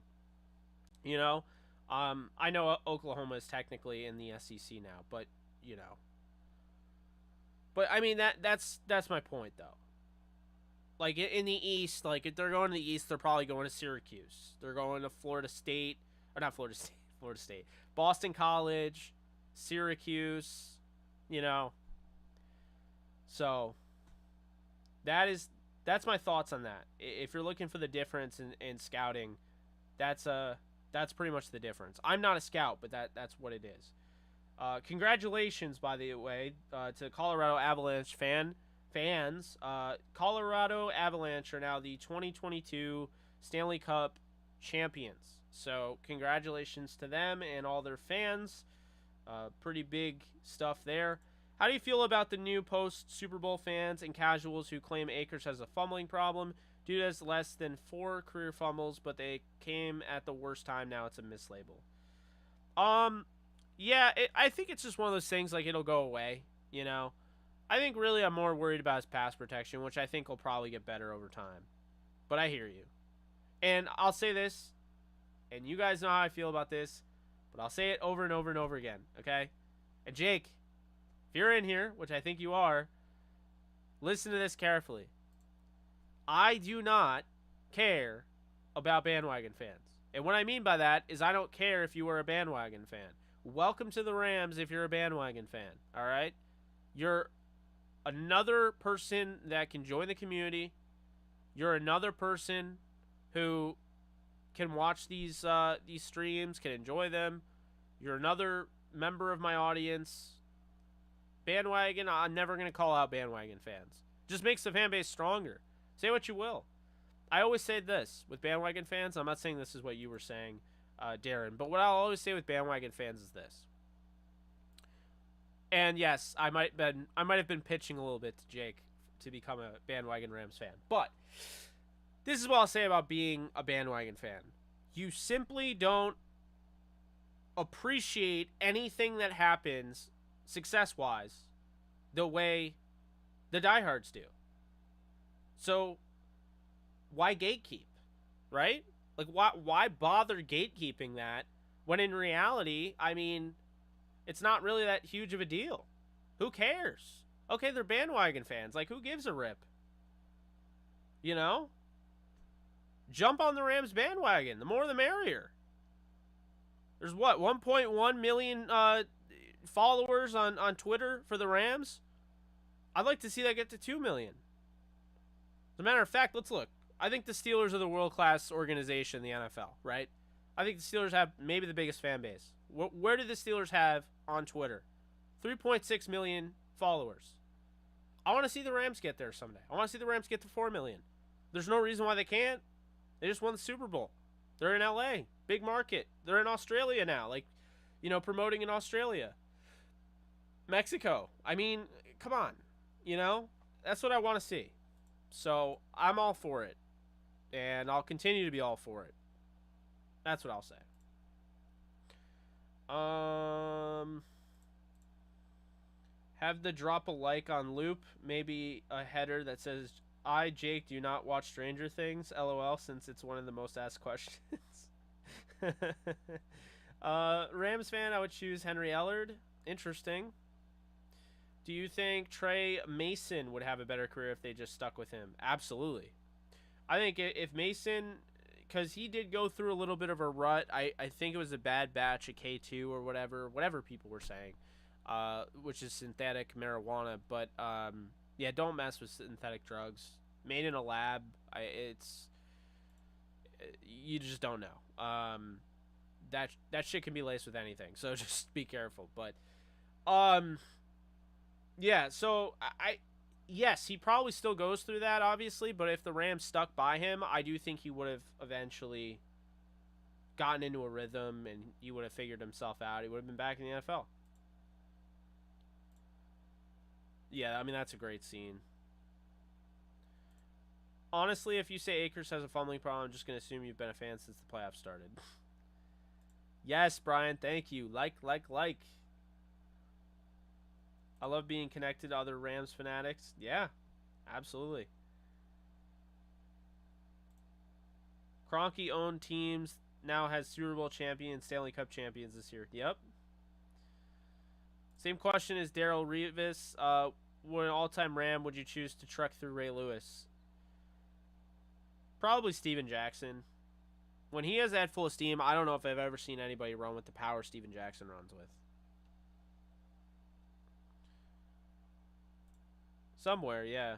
I know Oklahoma is technically in the SEC now, but But I mean that's my point though. Like in the East, like if they're going to the East, they're probably going to Syracuse. They're going to Florida State, or not Florida State, Florida State, Boston College, Syracuse. So that's my thoughts on that. If you're looking for the difference in scouting, that's pretty much the difference. I'm not a scout, but that's what it is. Congratulations, by the way, to Colorado Avalanche fans. Colorado Avalanche are now the 2022 Stanley Cup champions. So congratulations to them and all their fans. Pretty big stuff there. How do you feel about the new post-Super Bowl fans and casuals who claim Akers has a fumbling problem? Dude has less than 4 career fumbles, but they came at the worst time. Now it's a mislabel. Yeah, I think it's just one of those things, like, it'll go away, I think really I'm more worried about his pass protection, which I think will probably get better over time. But I hear you. And I'll say this, and you guys know how I feel about this, but I'll say it over and over and over again, okay? And Jake, if you're in here, which I think you are, listen to this carefully. I do not care about bandwagon fans. And what I mean by that is I don't care if you are a bandwagon fan. Welcome to the Rams if you're a bandwagon fan, all right? You're another person that can join the community. You're another person who can watch these streams, can enjoy them. You're another member of my audience. Bandwagon, I'm never going to call out bandwagon fans. Just makes the fan base stronger. Say what you will. I always say this with bandwagon fans. I'm not saying this is what you were saying, Darren, but what I'll always say with bandwagon fans is this. And yes, I might have been pitching a little bit to Jake to become a bandwagon Rams fan. But this is what I'll say about being a bandwagon fan. You simply don't appreciate anything that happens success-wise the way the diehards do. So why gatekeep, right? Like, why bother gatekeeping that when in reality, I mean, it's not really that huge of a deal. Who cares? Okay, they're bandwagon fans. Like, who gives a rip? You know? Jump on the Rams bandwagon. The more the merrier. There's what, 1.1 million followers on Twitter for the Rams? I'd like to see that get to 2 million. As a matter of fact, let's look. I think the Steelers are the world-class organization in the NFL, right? I think the Steelers have maybe the biggest fan base. Where do the Steelers have on Twitter? 3.6 million followers. I want to see the Rams get there someday. I want to see the Rams get to 4 million. There's no reason why they can't. They just won the Super Bowl. They're in LA. Big market. They're in Australia now. Like, you know, promoting in Australia. Mexico. I mean, come on. You know? That's what I want to see. So, I'm all for it. And I'll continue to be all for it. That's what I'll say. Have the drop a like on loop. Maybe a header that says, I, Jake, do not watch Stranger Things. LOL, since it's one of the most asked questions. Rams fan, I would choose Henry Ellard. Interesting. Do you think Trey Mason would have a better career if they just stuck with him? Absolutely. I think if Mason, because he did go through a little bit of a rut. I think it was a bad batch of K2 or whatever people were saying, which is synthetic marijuana. But yeah, don't mess with synthetic drugs. Made in a lab. You just don't know. That shit can be laced with anything. So just be careful. But yeah. So yes, he probably still goes through that, obviously. But if the Rams stuck by him, I do think he would have eventually gotten into a rhythm and he would have figured himself out. He would have been back in the NFL. Yeah, I mean, that's a great scene. Honestly, if you say Akers has a fumbling problem, I'm just going to assume you've been a fan since the playoffs started. Yes, Brian, thank you. Like. I love being connected to other Rams fanatics. Yeah, absolutely. Kroenke-owned teams now has Super Bowl champions, Stanley Cup champions this year. Yep. Same question as Daryl Revis. What an all-time Ram would you choose to trek through Ray Lewis? Probably Steven Jackson. When he has that full of steam, I don't know if I've ever seen anybody run with the power Steven Jackson runs with. Somewhere, yeah.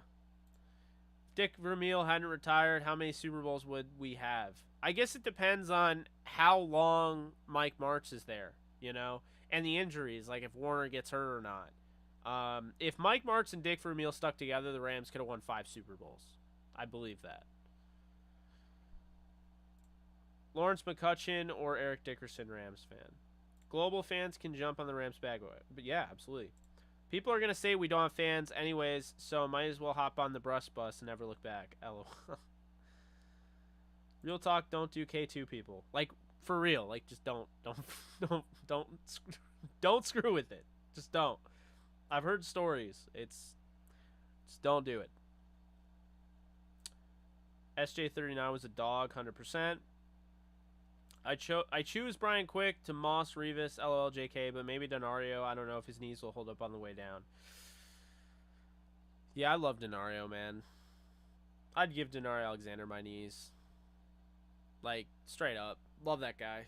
Dick Vermeil hadn't retired, how many Super Bowls would we have? I guess it depends on how long Mike Martz is there, you know, and the injuries, like if Warner gets hurt or not. If Mike Martz and Dick Vermeil stuck together, the Rams could have won 5 Super Bowls. I believe that. Lawrence McCutcheon or Eric Dickerson, Rams fan. Global fans can jump on the Rams bandwagon. But yeah, absolutely. People are going to say we don't have fans anyways, so might as well hop on the bus and never look back. LOL. Real talk, don't do K2 people. Like, for real. Like, just don't screw with it. Just don't. I've heard stories. Just don't do it. SJ39 was a dog, 100%. I choose Brian Quick to Moss, Revis, LLJK, but maybe Denario. I don't know if his knees will hold up on the way down. Yeah, I love Denario, man. I'd give Denario Alexander my knees. Like, straight up. Love that guy.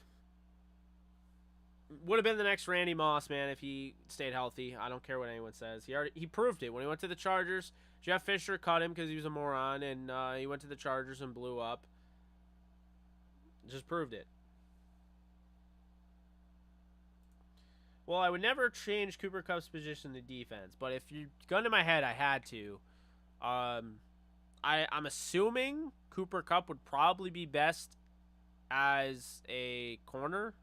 Would have been the next Randy Moss, man, if he stayed healthy. I don't care what anyone says. He proved it. When he went to the Chargers, Jeff Fisher cut him because he was a moron, and he went to the Chargers and blew up. Just proved it. Well, I would never change Cooper Kupp's position in the defense, but if you gun to my head, I had to. I'm assuming Cooper Kupp would probably be best as a corner,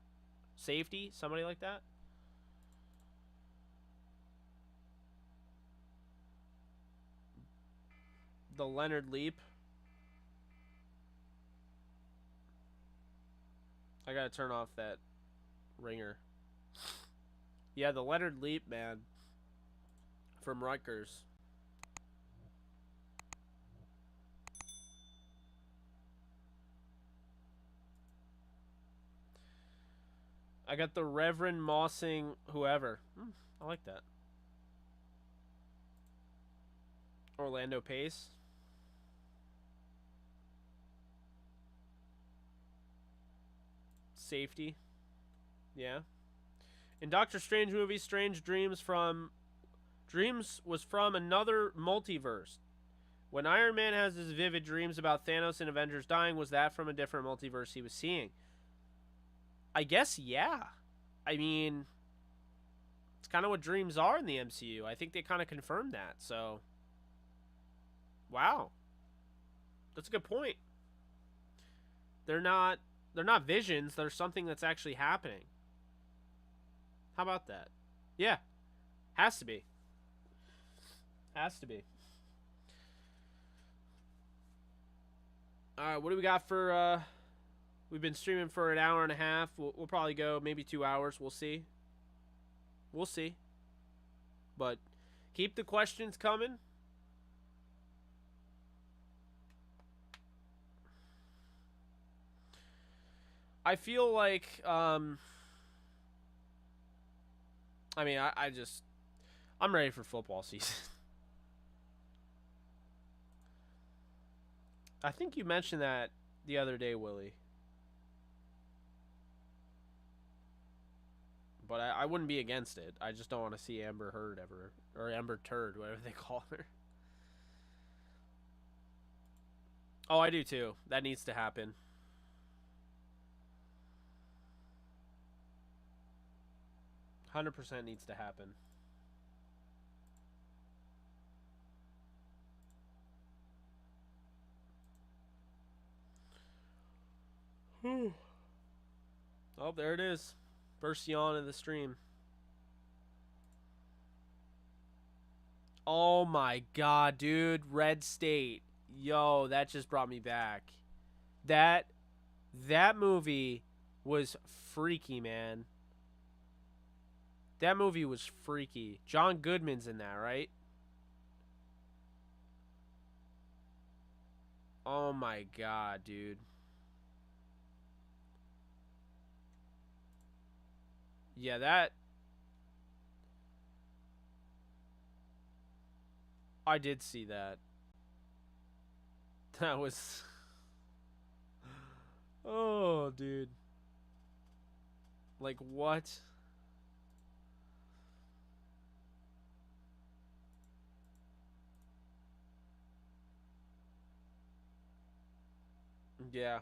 safety, somebody like that. The Leonard Leap. I gotta turn off that ringer. Yeah, the Leonard Leap, man. From Rutgers. I got the Reverend Mossing whoever. I like that. Orlando Pace. Safety. Yeah. In Doctor Strange movie, Strange Dreams was from another multiverse. When Iron Man has his vivid dreams about Thanos and Avengers dying, was that from a different multiverse he was seeing? I guess, yeah. I mean, it's kind of what dreams are in the MCU. I think they kind of confirmed that, so. Wow. That's a good point. They're not visions, they're something that's actually happening. How about that? Yeah. Has to be. Has to be. Alright, what do we got for we've been streaming for an hour and a half. We'll probably go maybe 2 hours. We'll see. We'll see. But keep the questions coming. I feel like I'm ready for football season. I think you mentioned that the other day, Willie. But I wouldn't be against it. I just don't want to see Amber Heard ever. Or Amber Turd, whatever they call her. Oh, I do too. That needs to happen. %, needs to happen. Oh, there it is. First yawn of the stream. Oh my god, dude. Red State. Yo, that just brought me back. That movie was freaky, man. That movie was freaky. John Goodman's in that, right? Oh my god, dude. Yeah, that... I did see that. That was... Oh, dude. Like, what? Yeah.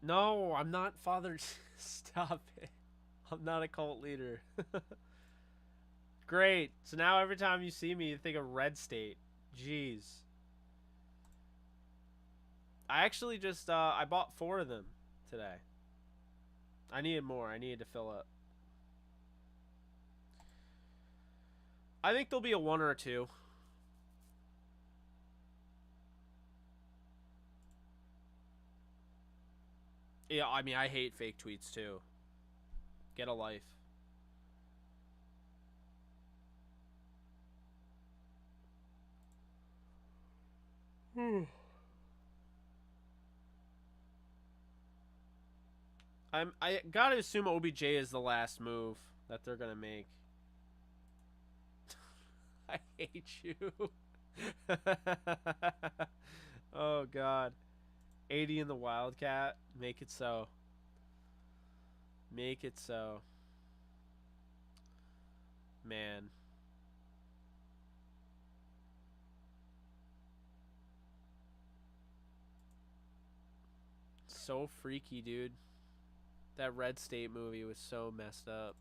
No, I'm not Father... Stop it. I'm not a cult leader. Great. So now every time you see me, you think of Red State. Jeez. I actually just, I bought 4 of them today. I needed more. I needed to fill up. I think there'll be a 1 or a 2. Yeah, I mean, I hate fake tweets too. Get a life. I gotta assume OBJ is the last move that they're gonna make. I hate you. Oh god. 80 in the Wildcat. Make it so. Make it so. Man. So freaky, dude. That Red State movie was so messed up.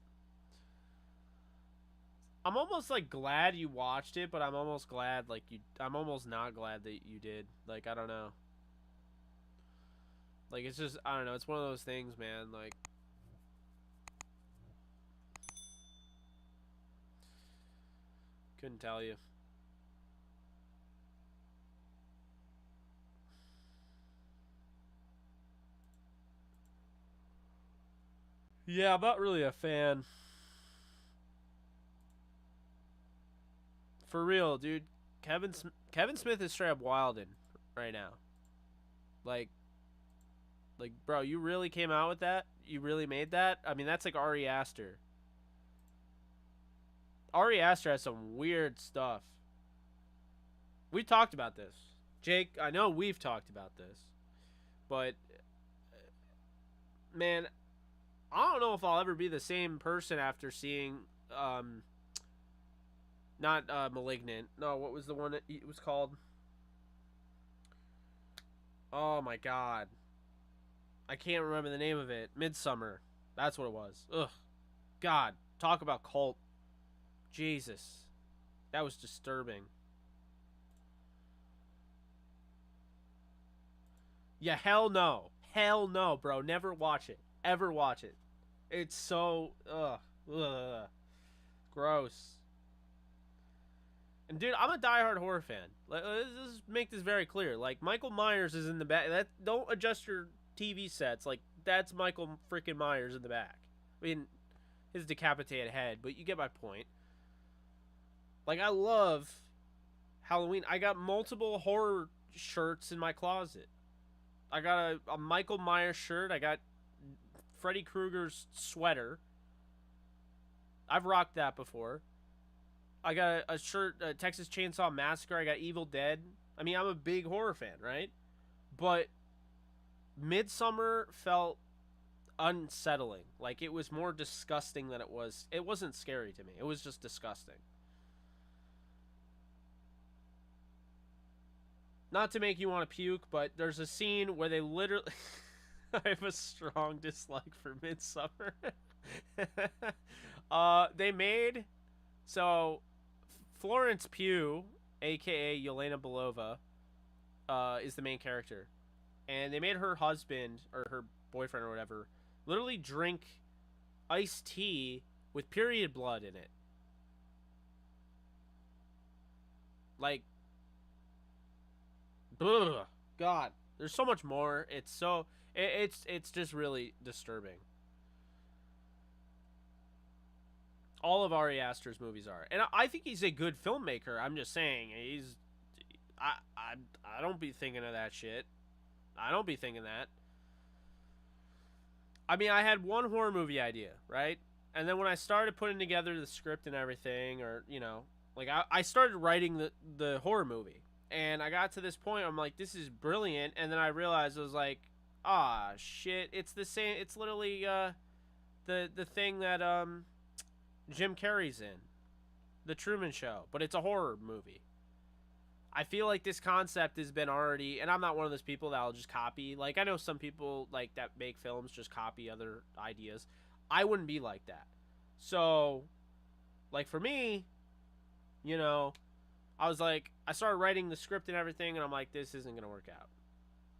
I'm almost like glad you watched it, but I'm almost glad like I'm almost not glad that you did. Like, I don't know. Like, it's just, I don't know, it's one of those things, man, like couldn't tell you. Yeah, I'm not really a fan. For real, dude. Kevin Smith is straight up wildin' right now. Like, bro, you really came out with that? You really made that? I mean, that's like Ari Aster. Ari Aster has some weird stuff. We talked about this. Jake, I know we've talked about this. But, man, I don't know if I'll ever be the same person after seeing, not Malignant. No, what was the one that it was called? Oh, my God. I can't remember the name of it. Midsummer. That's what it was. Ugh. God. Talk about cult. Jesus. That was disturbing. Yeah, hell no. Hell no, bro. Never watch it. Ever watch it. It's so... Ugh. Ugh. Gross. And dude, I'm a diehard horror fan. Let's make this very clear. Like, Michael Myers is in the back. Don't adjust your TV sets. Like, that's Michael freaking Myers in the back. I mean, his decapitated head, but you get my point. Like, I love Halloween. I got multiple horror shirts in my closet. I got a Michael Myers shirt. I got Freddy Krueger's sweater. I've rocked that before. I got a shirt, Texas Chainsaw Massacre. I got Evil Dead. I mean, I'm a big horror fan, right? But Midsummer felt unsettling. Like, it was more disgusting than it was. It wasn't scary to me. It was just disgusting. Not to make you want to puke, but there's a scene where they literally... I have a strong dislike for Midsummer. They made... So, Florence Pugh, a.k.a. Yelena Belova, is the main character. And they made her husband, or her boyfriend or whatever, literally drink iced tea with period blood in it. Like... Ugh, God, there's so much more. It's so it's just really disturbing. All of Ari Aster's movies are, and I think he's a good filmmaker. I'm just saying, I don't be thinking of that shit. I don't be thinking that. I mean, I had one horror movie idea, right? And then when I started putting together the script and everything, or like I started writing the horror movie. And I got to this point, I'm like, this is brilliant. And then I realized, I was like, ah, shit. It's the same. It's literally the thing that Jim Carrey's in. The Truman Show. But it's a horror movie. I feel like this concept has been already... And I'm not one of those people that will just copy. Like, I know some people like that make films just copy other ideas. I wouldn't be like that. So, like, for me, I was like, I started writing the script and everything, and I'm like, this isn't going to work out.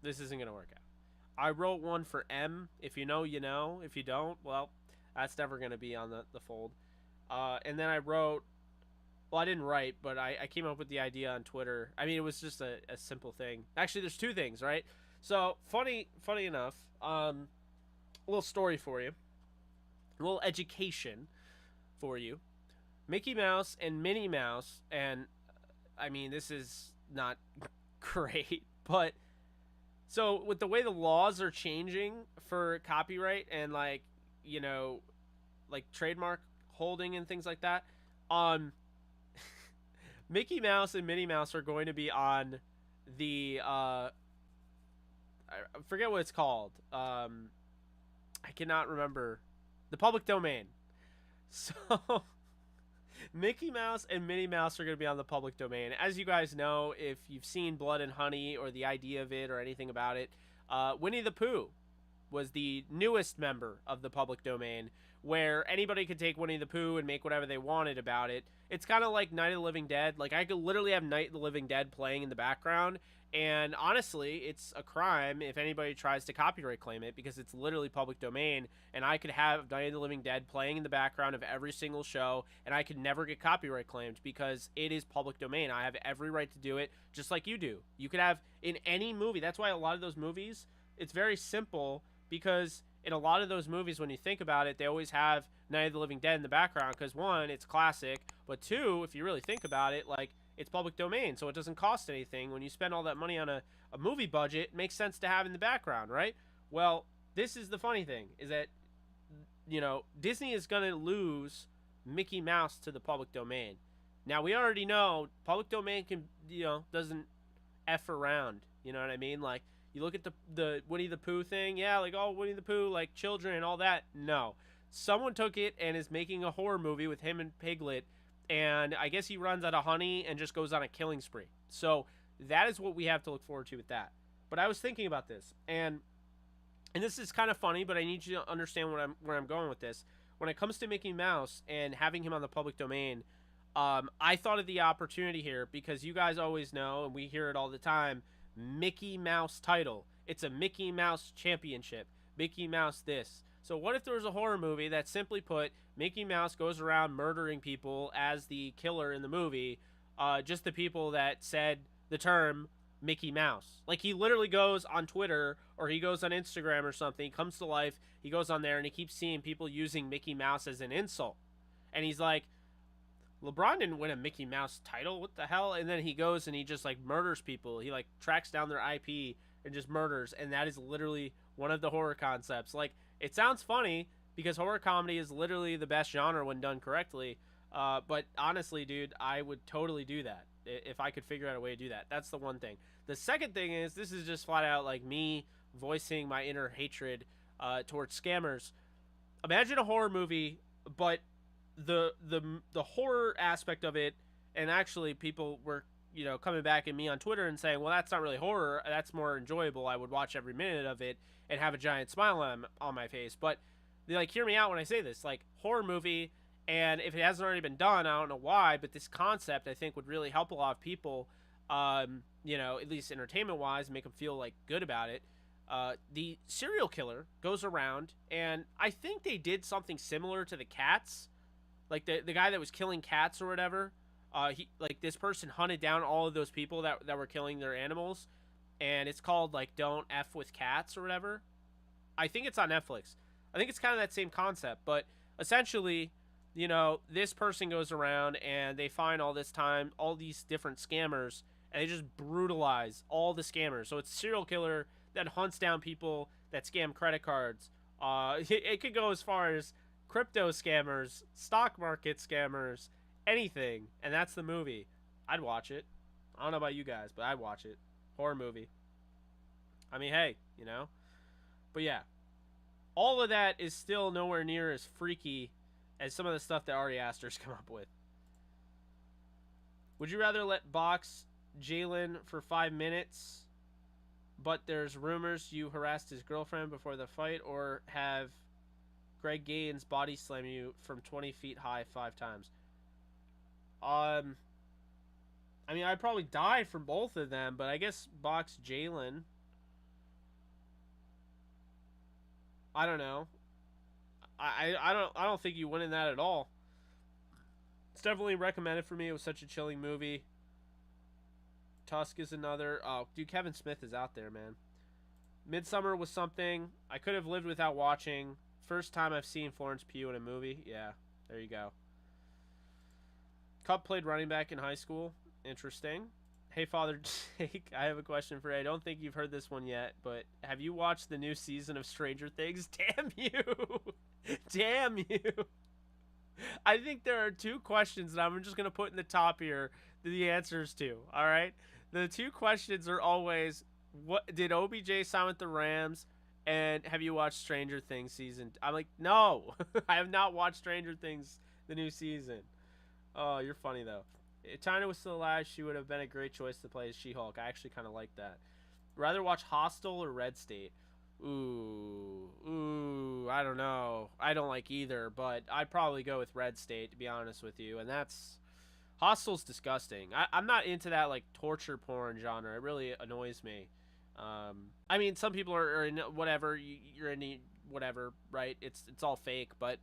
This isn't going to work out. I wrote one for M. If you know, you know. If you don't, well, that's never going to be on the fold. And then I wrote, well, I didn't write, but I came up with the idea on Twitter. I mean, it was just a simple thing. Actually, there's two things, right? So, funny enough, a little story for you. A little education for you. Mickey Mouse and Minnie Mouse, and... I mean, this is not great, but so with the way the laws are changing for copyright and like trademark holding and things like that, Mickey Mouse and Minnie Mouse are going to be on the I forget what it's called. I cannot remember. The public domain. So Mickey Mouse and Minnie Mouse are going to be on the public domain. As you guys know, if you've seen Blood and Honey or the idea of it or anything about it, Winnie the Pooh was the newest member of the public domain, where anybody could take Winnie the Pooh and make whatever they wanted about it. It's kind of like Night of the Living Dead. Like, I could literally have Night of the Living Dead playing in the background, and honestly, it's a crime if anybody tries to copyright claim it, because it's literally public domain, and I could have Night of the Living Dead playing in the background of every single show, and I could never get copyright claimed because it is public domain. I have every right to do it, just like you do. You could have in any movie. That's why a lot of those movies, it's very simple, because in a lot of those movies, when you think about it, they always have Night of the Living Dead in the background, because one, it's classic, but two, if you really think about it, like, it's public domain, so it doesn't cost anything. When you spend all that money on a movie budget, it makes sense to have in the background, right? Well, this is the funny thing, is that, Disney is going to lose Mickey Mouse to the public domain. Now, we already know public domain can, doesn't F around. You know what I mean? Like, you look at the Winnie the Pooh thing, yeah, like, oh, Winnie the Pooh, like, children and all that. No. Someone took it and is making a horror movie with him and Piglet, and I guess he runs out of honey and just goes on a killing spree. So that is what we have to look forward to with that. But I was thinking about this, and this is kind of funny, but I need you to understand where I'm going with this. When it comes to Mickey Mouse and having him on the public domain, I thought of the opportunity here because you guys always know, and we hear it all the time, Mickey Mouse title. It's a Mickey Mouse championship. Mickey Mouse this. So what if there was a horror movie that simply put, Mickey Mouse goes around murdering people as the killer in the movie, just the people that said the term Mickey Mouse. Like, he literally goes on Twitter or he goes on Instagram or something, comes to life, he goes on there and he keeps seeing people using Mickey Mouse as an insult. And he's like, LeBron didn't win a Mickey Mouse title, what the hell? And then he goes and he just, like, murders people. He, like, tracks down their IP and just murders, and that is literally one of the horror concepts. Like, it sounds funny because horror comedy is literally the best genre when done correctly, but honestly, dude, I would totally do that if I could figure out a way to do that. That's the one thing. The second thing is, this is just flat out like me voicing my inner hatred towards scammers. Imagine a horror movie, but the horror aspect of it, and actually people were coming back at me on Twitter and saying, well, that's not really horror, that's more enjoyable, I would watch every minute of it and have a giant smile on my face. But they, like, hear me out when I say this, like, horror movie, and if it hasn't already been done, I don't know why, but this concept I think would really help a lot of people, at least entertainment wise, make them feel like good about it. The serial killer goes around, and I think they did something similar to the cats, like the guy that was killing cats or whatever. This person hunted down all of those people that were killing their animals, and it's called, like, Don't F with Cats or whatever. I think it's on Netflix. I think it's kind of that same concept, but essentially, this person goes around and they find all these different scammers, and they just brutalize all the scammers. So it's a serial killer that hunts down people that scam credit cards. It could go as far as crypto scammers, stock market scammers, anything, and that's the movie. I'd watch it. I don't know about you guys, but I'd watch it. Horror movie. I mean, hey, But yeah, all of that is still nowhere near as freaky as some of the stuff that Ari Aster's come up with. Would you rather let box Jalen for 5 minutes, but there's rumors you harassed his girlfriend before the fight, or have Greg Gaines body slam you from 20 feet high 5 times? I mean, I'd probably die from both of them, but I guess box Jalen. I don't know. I don't think you win in that at all. It's definitely recommended for me. It was such a chilling movie. Tusk is another. Oh, dude, Kevin Smith is out there, man. Midsummer was something I could have lived without watching. First time I've seen Florence Pugh in a movie. Yeah, there you go. Cup played running back in high school. Interesting. Hey, Father Jake, I have a question for you. I don't think you've heard this one yet, but have you watched the new season of Stranger Things? Damn you. Damn you. I think there are 2 questions that I'm just going to put in the top here the answers to, all right? The 2 questions are always, what did OBJ sign with the Rams, and have you watched Stranger Things season? I'm like, no. I have not watched Stranger Things the new season. Oh, you're funny, though. If China was still alive, she would have been a great choice to play as She-Hulk. I actually kind of like that. Rather watch Hostel or Red State? Ooh, I don't know. I don't like either, but I'd probably go with Red State, to be honest with you. And that's... Hostel's disgusting. I'm not into that, like, torture porn genre. It really annoys me. I mean, some people are in whatever. You're in whatever, right? It's all fake, but...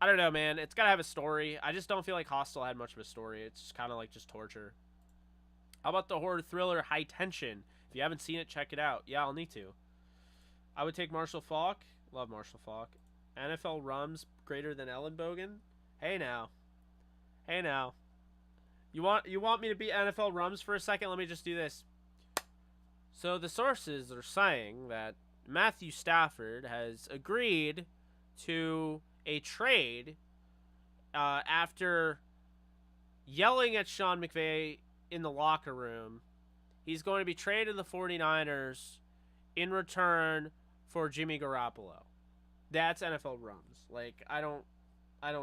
I don't know, man. It's got to have a story. I just don't feel like Hostel had much of a story. It's just kind of like just torture. How about the horror thriller High Tension? If you haven't seen it, check it out. Yeah, I'll need to. I would take Marshall Faulk. Love Marshall Faulk. NFL Rums greater than Ellenbogen? Hey now. Hey now. You want me to beat NFL Rums for a second? Let me just do this. So the sources are saying that Matthew Stafford has agreed to a trade after yelling at Sean McVay in the locker room, he's going to be traded to the 49ers in return for Jimmy Garoppolo. That's NFL runs. Like, I don't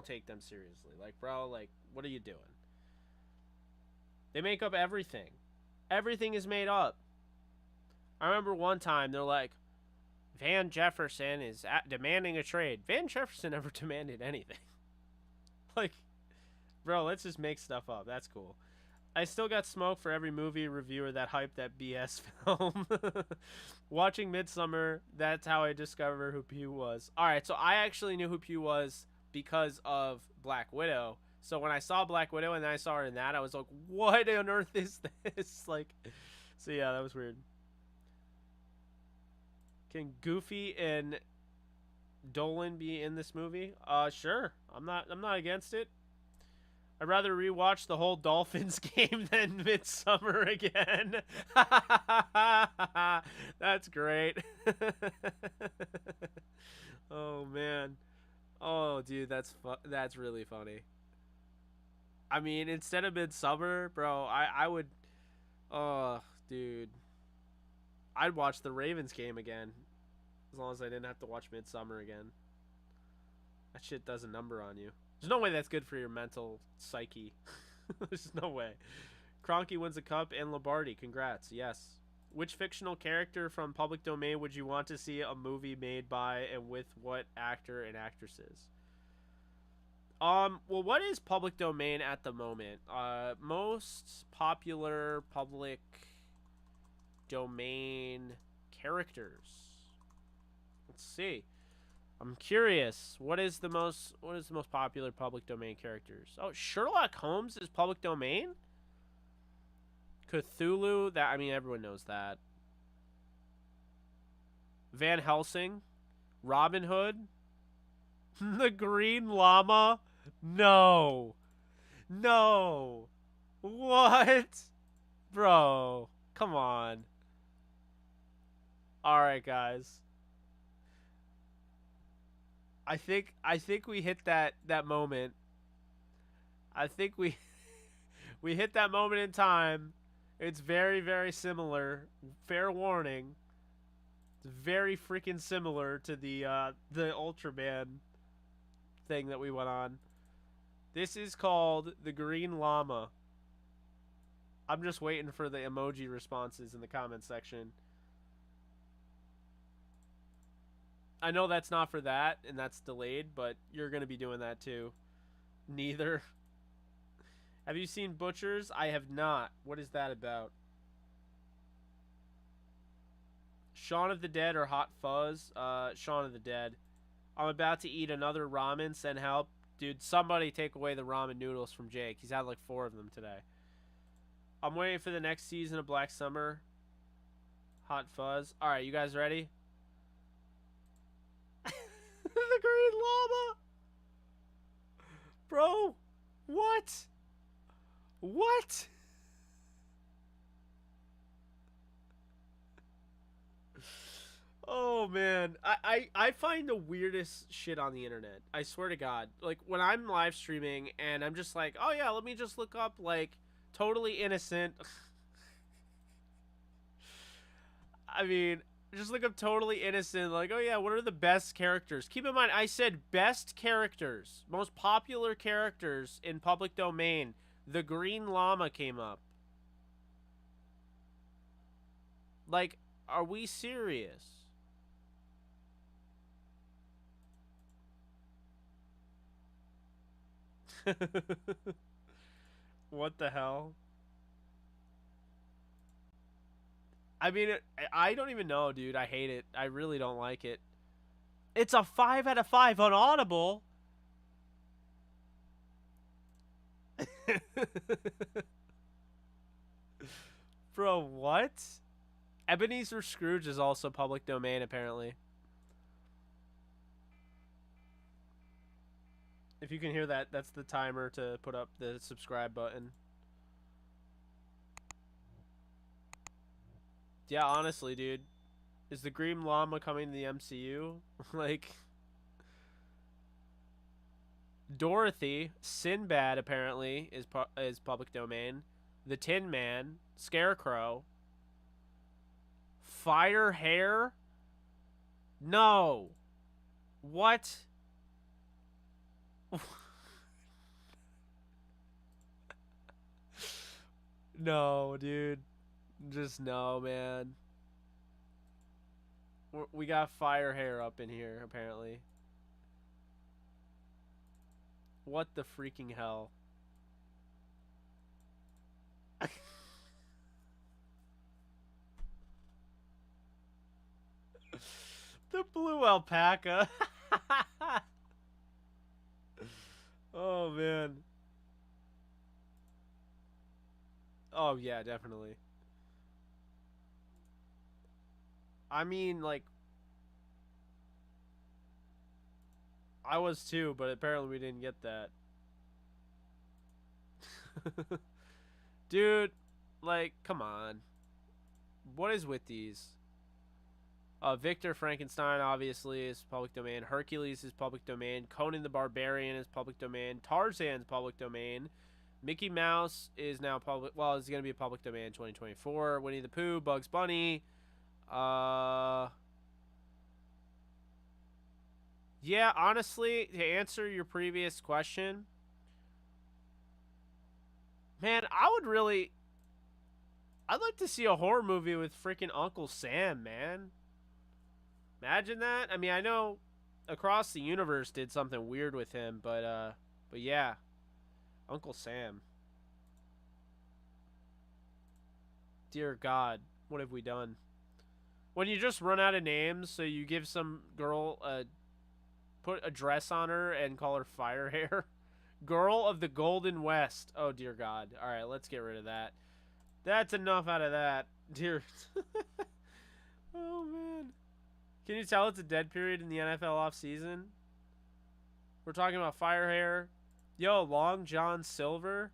take them seriously. Like, bro, like, what are you doing? They make up everything. Everything is made up. I remember one time they're like, Van Jefferson is demanding a trade. Van Jefferson never demanded anything. Like, bro, let's just make stuff up. That's cool. I still got smoke for every movie reviewer that hyped that BS film. Watching Midsummer, that's how I discovered who Pew was. Alright, so I actually knew who Pew was because of Black Widow. So when I saw Black Widow and then I saw her in that, I was like, what on earth is this? Like, so yeah, that was weird. Can Goofy and Dolan be in this movie? Sure. I'm not against it. I'd rather rewatch the whole Dolphins game than Midsummer again. That's great. Oh man. Oh dude, that's really funny. I mean, instead of Midsummer, bro, I would oh, dude. I'd watch the Ravens game again. As long as I didn't have to watch Midsummer again. That shit does a number on you. There's no way that's good for your mental psyche. There's no way. Kroenke wins a cup and Lombardi. Congrats. Yes. Which fictional character from public domain would you want to see a movie made by and with what actor and actresses? Well, what is public domain at the moment? Most popular public domain characters. Let's see. I'm curious. What is the most popular public domain characters? Oh, Sherlock Holmes is public domain? Cthulhu, that I mean everyone knows that. Van Helsing, Robin Hood, the Green Llama? No. No. What? Bro, come on. All right, guys. I think we hit that moment. I think we hit that moment in time. It's very, very similar. Fair warning. It's very freaking similar to the Ultraman thing that we went on. This is called the Green Llama. I'm just waiting for the emoji responses in the comment section. I know that's not for that, and that's delayed, but you're going to be doing that too. Neither. Have you seen Butchers? I have not. What is that about? Shaun of the Dead or Hot Fuzz? Shaun of the Dead. I'm about to eat another ramen. Send help. Dude, somebody take away the ramen noodles from Jake. He's had like 4 of them today. I'm waiting for the next season of Black Summer. Hot Fuzz. Alright, you guys ready? The Green Llama. Bro, what? What? Oh man, I find the weirdest shit on the internet. I swear to God. Like when I'm live streaming and I'm just like, oh yeah, let me just look up like totally innocent. I mean, just look up totally innocent, like, oh yeah, what are the best characters? Keep in mind, I said best characters, most popular characters in public domain. The Green Llama came up. Like, are we serious? What the hell? I mean, I don't even know, dude. I hate it. I really don't like it. It's a 5 out of 5 on Audible. Bro, what? Ebenezer Scrooge is also public domain, apparently. If you can hear that, that's the timer to put up the subscribe button. Yeah, honestly, dude. Is the Green Llama coming to the MCU? Like, Dorothy, Sinbad apparently is public domain. The Tin Man, Scarecrow, Fire Hair. No. What? No, dude. Just no, man. We got Fire Hair up in here, apparently. What the freaking hell? The blue alpaca. Oh, man. Oh, yeah, definitely. I mean, like, I was too, but apparently we didn't get that. Dude, like, come on. What is with these? Victor Frankenstein, obviously, is public domain. Hercules is public domain. Conan the Barbarian is public domain. Tarzan's public domain. Mickey Mouse is now public. Well, it's going to be a public domain in 2024. Winnie the Pooh, Bugs Bunny. Yeah, honestly, to answer your previous question, man, I'd like to see a horror movie with freaking Uncle Sam, man. Imagine that. I mean, I know Across the Universe did something weird with him, but yeah, Uncle Sam. Dear God, what have we done? When you just run out of names, so you give some girl put a dress on her and call her Fire Hair. Girl of the Golden West. Oh, dear God. All right, let's get rid of that. That's enough out of that. Dear. Oh, man. Can you tell it's a dead period in the NFL offseason? We're talking about Fire Hair. Yo, Long John Silver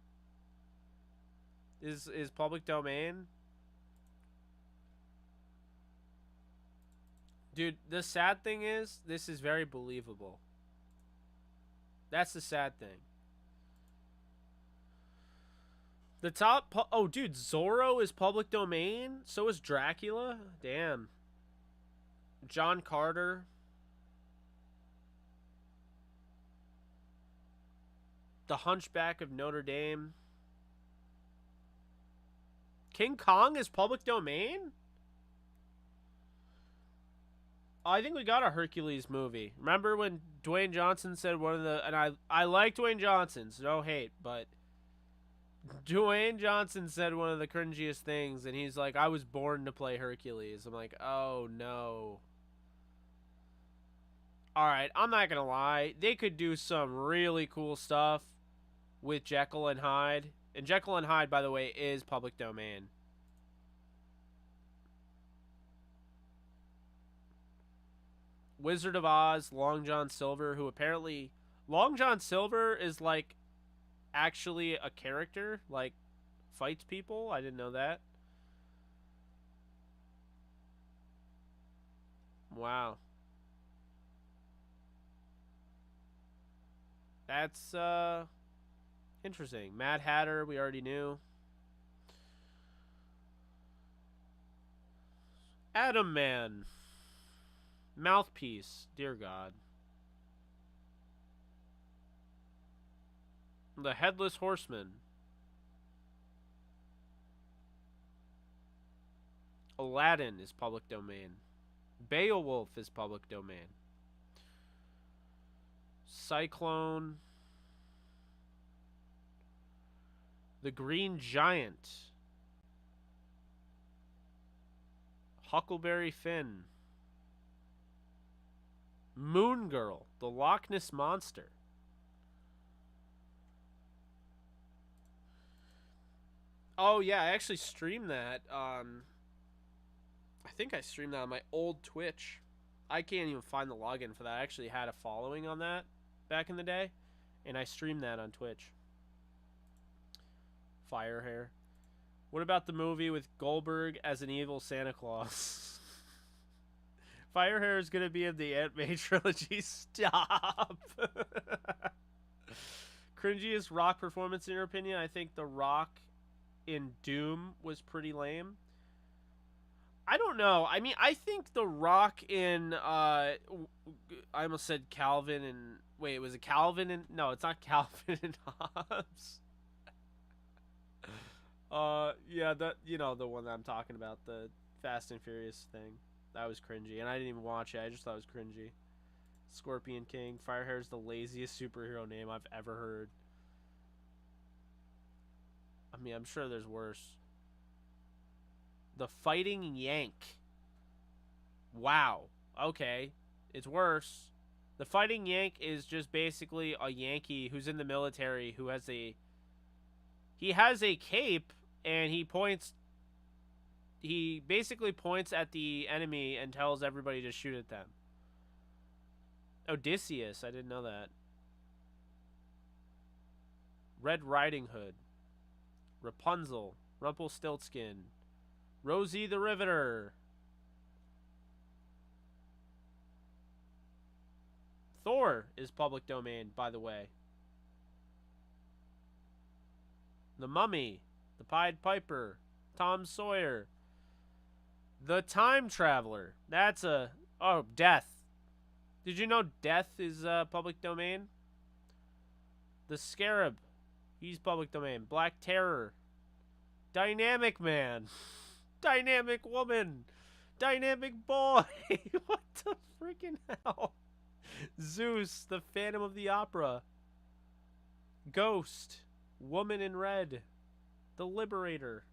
is public domain. Dude, the sad thing is, this is very believable. That's the sad thing. The top... Oh, dude, Zorro is public domain? So is Dracula? Damn. John Carter. The Hunchback of Notre Dame. King Kong is public domain? I think we got a Hercules movie. Remember when Dwayne Johnson said one of the... And I like Dwayne Johnson, so no hate, but... Dwayne Johnson said one of the cringiest things, and he's like, I was born to play Hercules. I'm like, oh, no. Alright, I'm not going to lie. They could do some really cool stuff with Jekyll and Hyde. And Jekyll and Hyde, by the way, is public domain. Wizard of Oz, Long John Silver, who apparently... Long John Silver is, like, actually a character, like, fights people. I didn't know that. Wow. That's, interesting. Mad Hatter, we already knew. Adam Man. Mouthpiece. Dear God. The Headless Horseman. Aladdin is public domain. Beowulf is public domain. Cyclone. The Green Giant. Huckleberry Finn. Moon Girl. The Loch Ness Monster. Oh, yeah, I actually streamed that. I think I streamed that on my old Twitch. I can't even find the login for that. I actually had a following on that back in the day, and I streamed that on Twitch. Fire Hair. What about the movie with Goldberg as an evil Santa Claus? Fire Hair is going to be in the Aunt May trilogy. Stop. Cringiest Rock performance in your opinion? I think The Rock in Doom was pretty lame. I don't know. I mean, I think The Rock in I almost said Calvin and wait, was it Calvin and no, it's not Calvin and Hobbes. Yeah, that the one that I'm talking about, the Fast and Furious thing. That was cringy, and I didn't even watch it. I just thought it was cringy. Scorpion King. Firehair is the laziest superhero name I've ever heard. I mean, I'm sure there's worse. The Fighting Yank. Wow. Okay. It's worse. The Fighting Yank is just basically a Yankee who's in the military who has a... He has a cape, and he points... He basically points at the enemy and tells everybody to shoot at them. Odysseus. I didn't know that. Red Riding Hood. Rapunzel. Rumpelstiltskin. Rosie the Riveter. Thor is public domain, by the way. The Mummy. The Pied Piper. Tom Sawyer. The Time Traveler. That's a... Oh, Death. Did you know Death is public domain? The Scarab. He's public domain. Black Terror. Dynamic Man. Dynamic Woman. Dynamic Boy. What the freaking hell? Zeus, the Phantom of the Opera. Ghost. Woman in Red. The Liberator.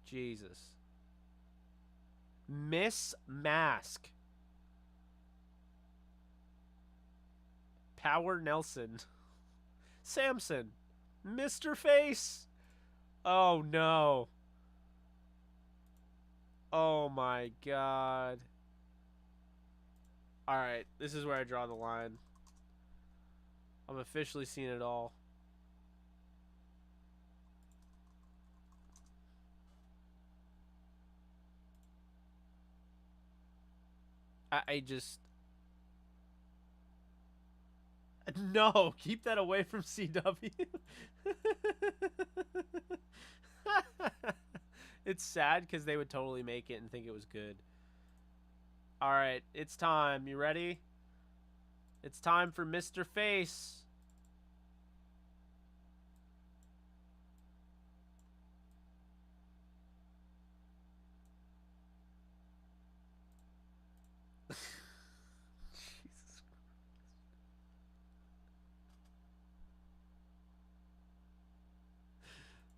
Jesus. Miss Mask. Power Nelson. Samson. Mr. Face. Oh no. Oh my god. Alright, this is where I draw the line. I'm officially seeing it all. I just... No, keep that away from CW. It's sad because they would totally make it and think it was good. Alright, it's time. You ready? It's time for Mr. Face. Jesus.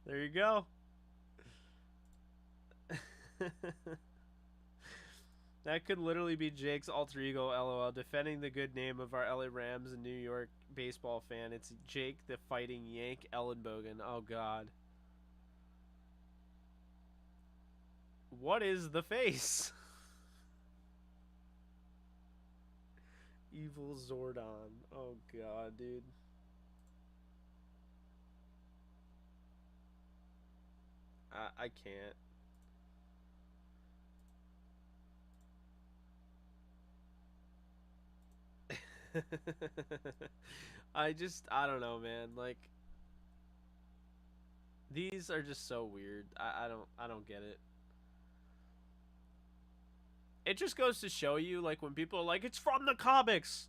There you go. That could literally be Jake's alter ego, LOL, defending the good name of our LA Rams and New York baseball fan. It's Jake the Fighting Yank Ellenbogen. Oh, God. What is the face? Evil Zordon. Oh, God, dude. I can't. I don't know, man. Like, these are just so weird. I don't get it. It just goes to show you, like, when people are like, it's from the comics.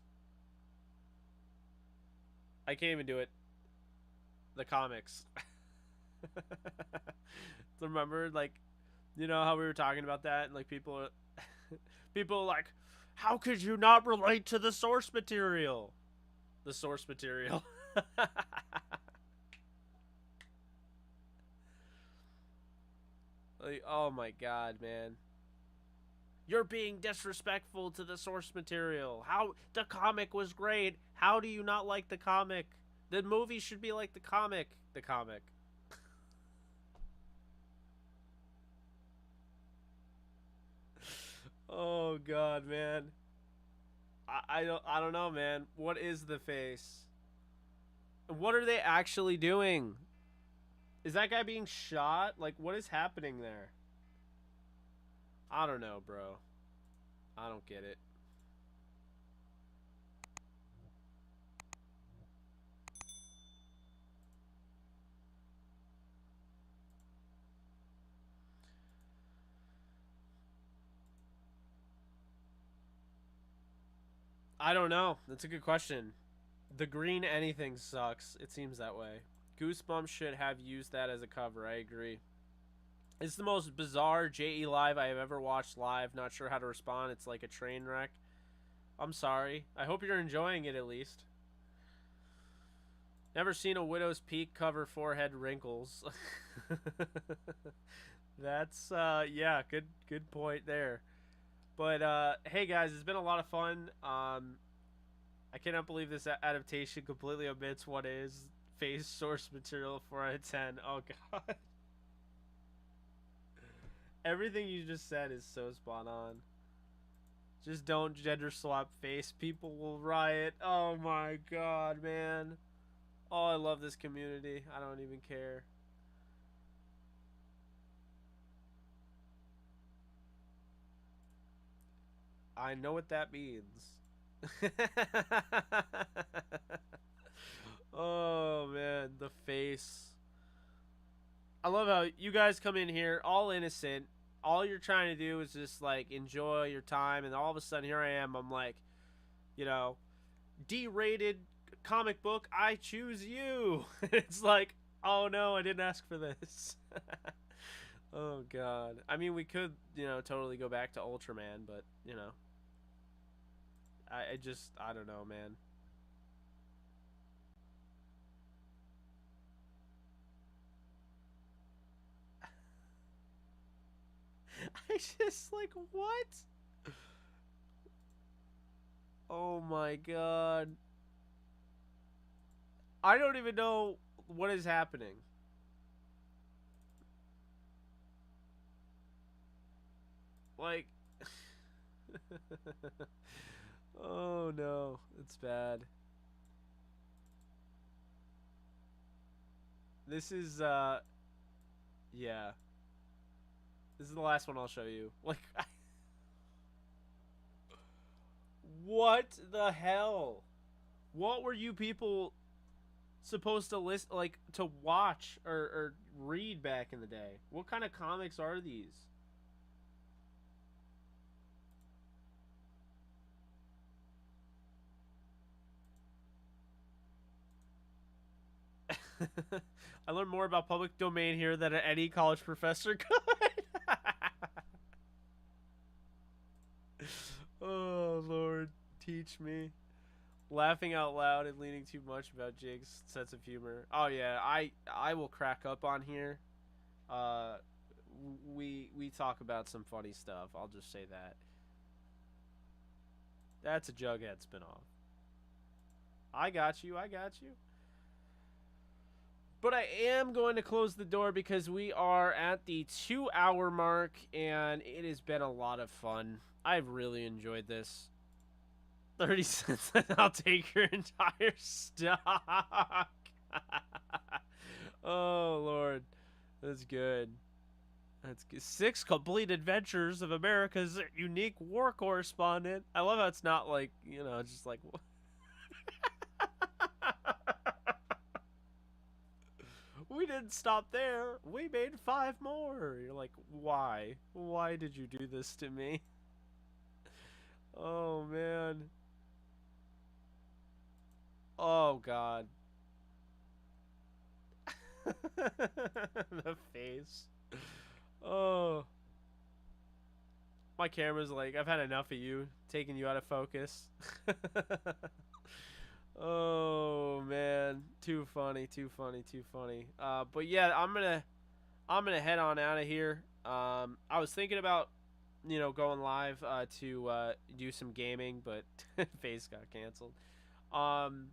I can't even do it. The comics. Remember, like, you know how we were talking about that, and like people are like, how could you not relate to the source material? The source material. Like, oh my god, man. You're being disrespectful to the source material. How the comic was great. How do you not like the comic? The movie should be like the comic. The comic. Oh god, man. I don't know, man. What is the face? What are they actually doing? Is that guy being shot? Like, what is happening there? I don't know, bro. I don't get it. I don't know. That's a good question. The green anything sucks. It seems that way. Goosebumps should have used that as a cover. I agree. It's the most bizarre JE Live I have ever watched live. Not sure how to respond. It's like a train wreck. I'm sorry. I hope you're enjoying it at least. Never seen a Widow's Peak cover forehead wrinkles. That's yeah, good point there. But hey guys, it's been a lot of fun. I cannot believe this adaptation completely omits what is face source material 4 out of 10. Oh god. Everything you just said is so spot on. Just don't gender swap face. People will riot. Oh my god, man. Oh, I love this community. I don't even care. I know what that means. Oh man, the face. I love how you guys come in here all innocent. All you're trying to do is just like enjoy your time, and all of a sudden here I am. I'm like, you know, D-rated comic book. I choose you. It's like, oh no, I didn't ask for this. Oh god. I mean, we could, totally go back to Ultraman, but I just I don't know, man. I just like what? Oh my god. I don't even know what is happening. Like oh no, it's bad. This is yeah. This is the last one I'll show you. Like what the hell? What were you people supposed to list like to watch or read back in the day? What kind of comics are these? I learned more about public domain here than any college professor could. Oh Lord, teach me. Laughing out loud and leaning too much about Jake's sense of humor. Oh yeah, I will crack up on here. Uh, we talk about some funny stuff. I'll just say that. That's a Jughead spinoff. I got you. I got you. But I am going to close the door because we are at the 2 hour mark and it has been a lot of fun. I've really enjoyed this. 30 cents and I'll take your entire stock. Oh, Lord. That's good. That's good. 6 complete adventures of America's unique war correspondent. I love how it's not like, just like... We didn't stop there. We made 5 more. You're like, why? Why did you do this to me? Oh, man. Oh, God. The face. Oh. My camera's like, I've had enough of you, taking you out of focus. Oh man, too funny, too funny, too funny. But yeah, I'm gonna head on out of here. I was thinking about, going live to do some gaming, but face got canceled. Um,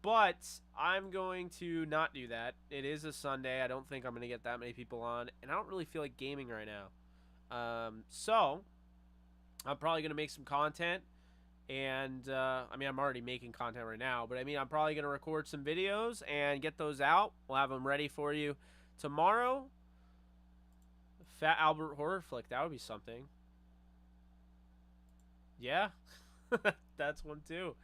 but I'm going to not do that. It is a Sunday. I don't think I'm gonna get that many people on, and I don't really feel like gaming right now. So I'm probably gonna make some content. And I mean, I'm already making content right now, but I mean, I'm probably going to record some videos and get those out. We'll have them ready for you tomorrow. Fat Albert horror flick, that would be something. Yeah, that's one too.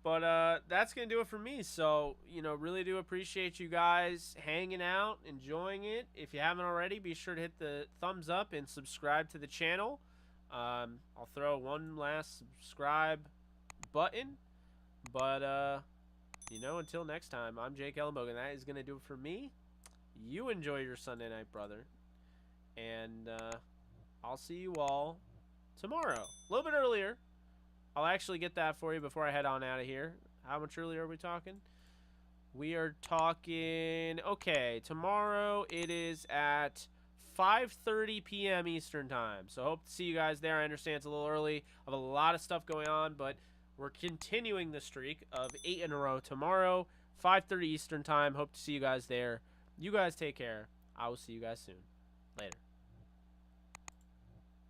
But that's going to do it for me. So, really do appreciate you guys hanging out, enjoying it. If you haven't already, be sure to hit the thumbs up and subscribe to the channel. I'll throw one last subscribe button. But, you know, until next time, I'm Jake Ellenbogen. That is going to do it for me. You enjoy your Sunday night, brother. And I'll see you all tomorrow. A little bit earlier. I'll actually get that for you before I head on out of here. How much earlier are we talking? We are talking... Okay, tomorrow it is at 5:30 p.m. Eastern Time. So hope to see you guys there. I understand it's a little early. I have a lot of stuff going on, but we're continuing the streak of 8 in a row tomorrow, 5:30 Eastern Time. Hope to see you guys there. You guys take care. I will see you guys soon. Later.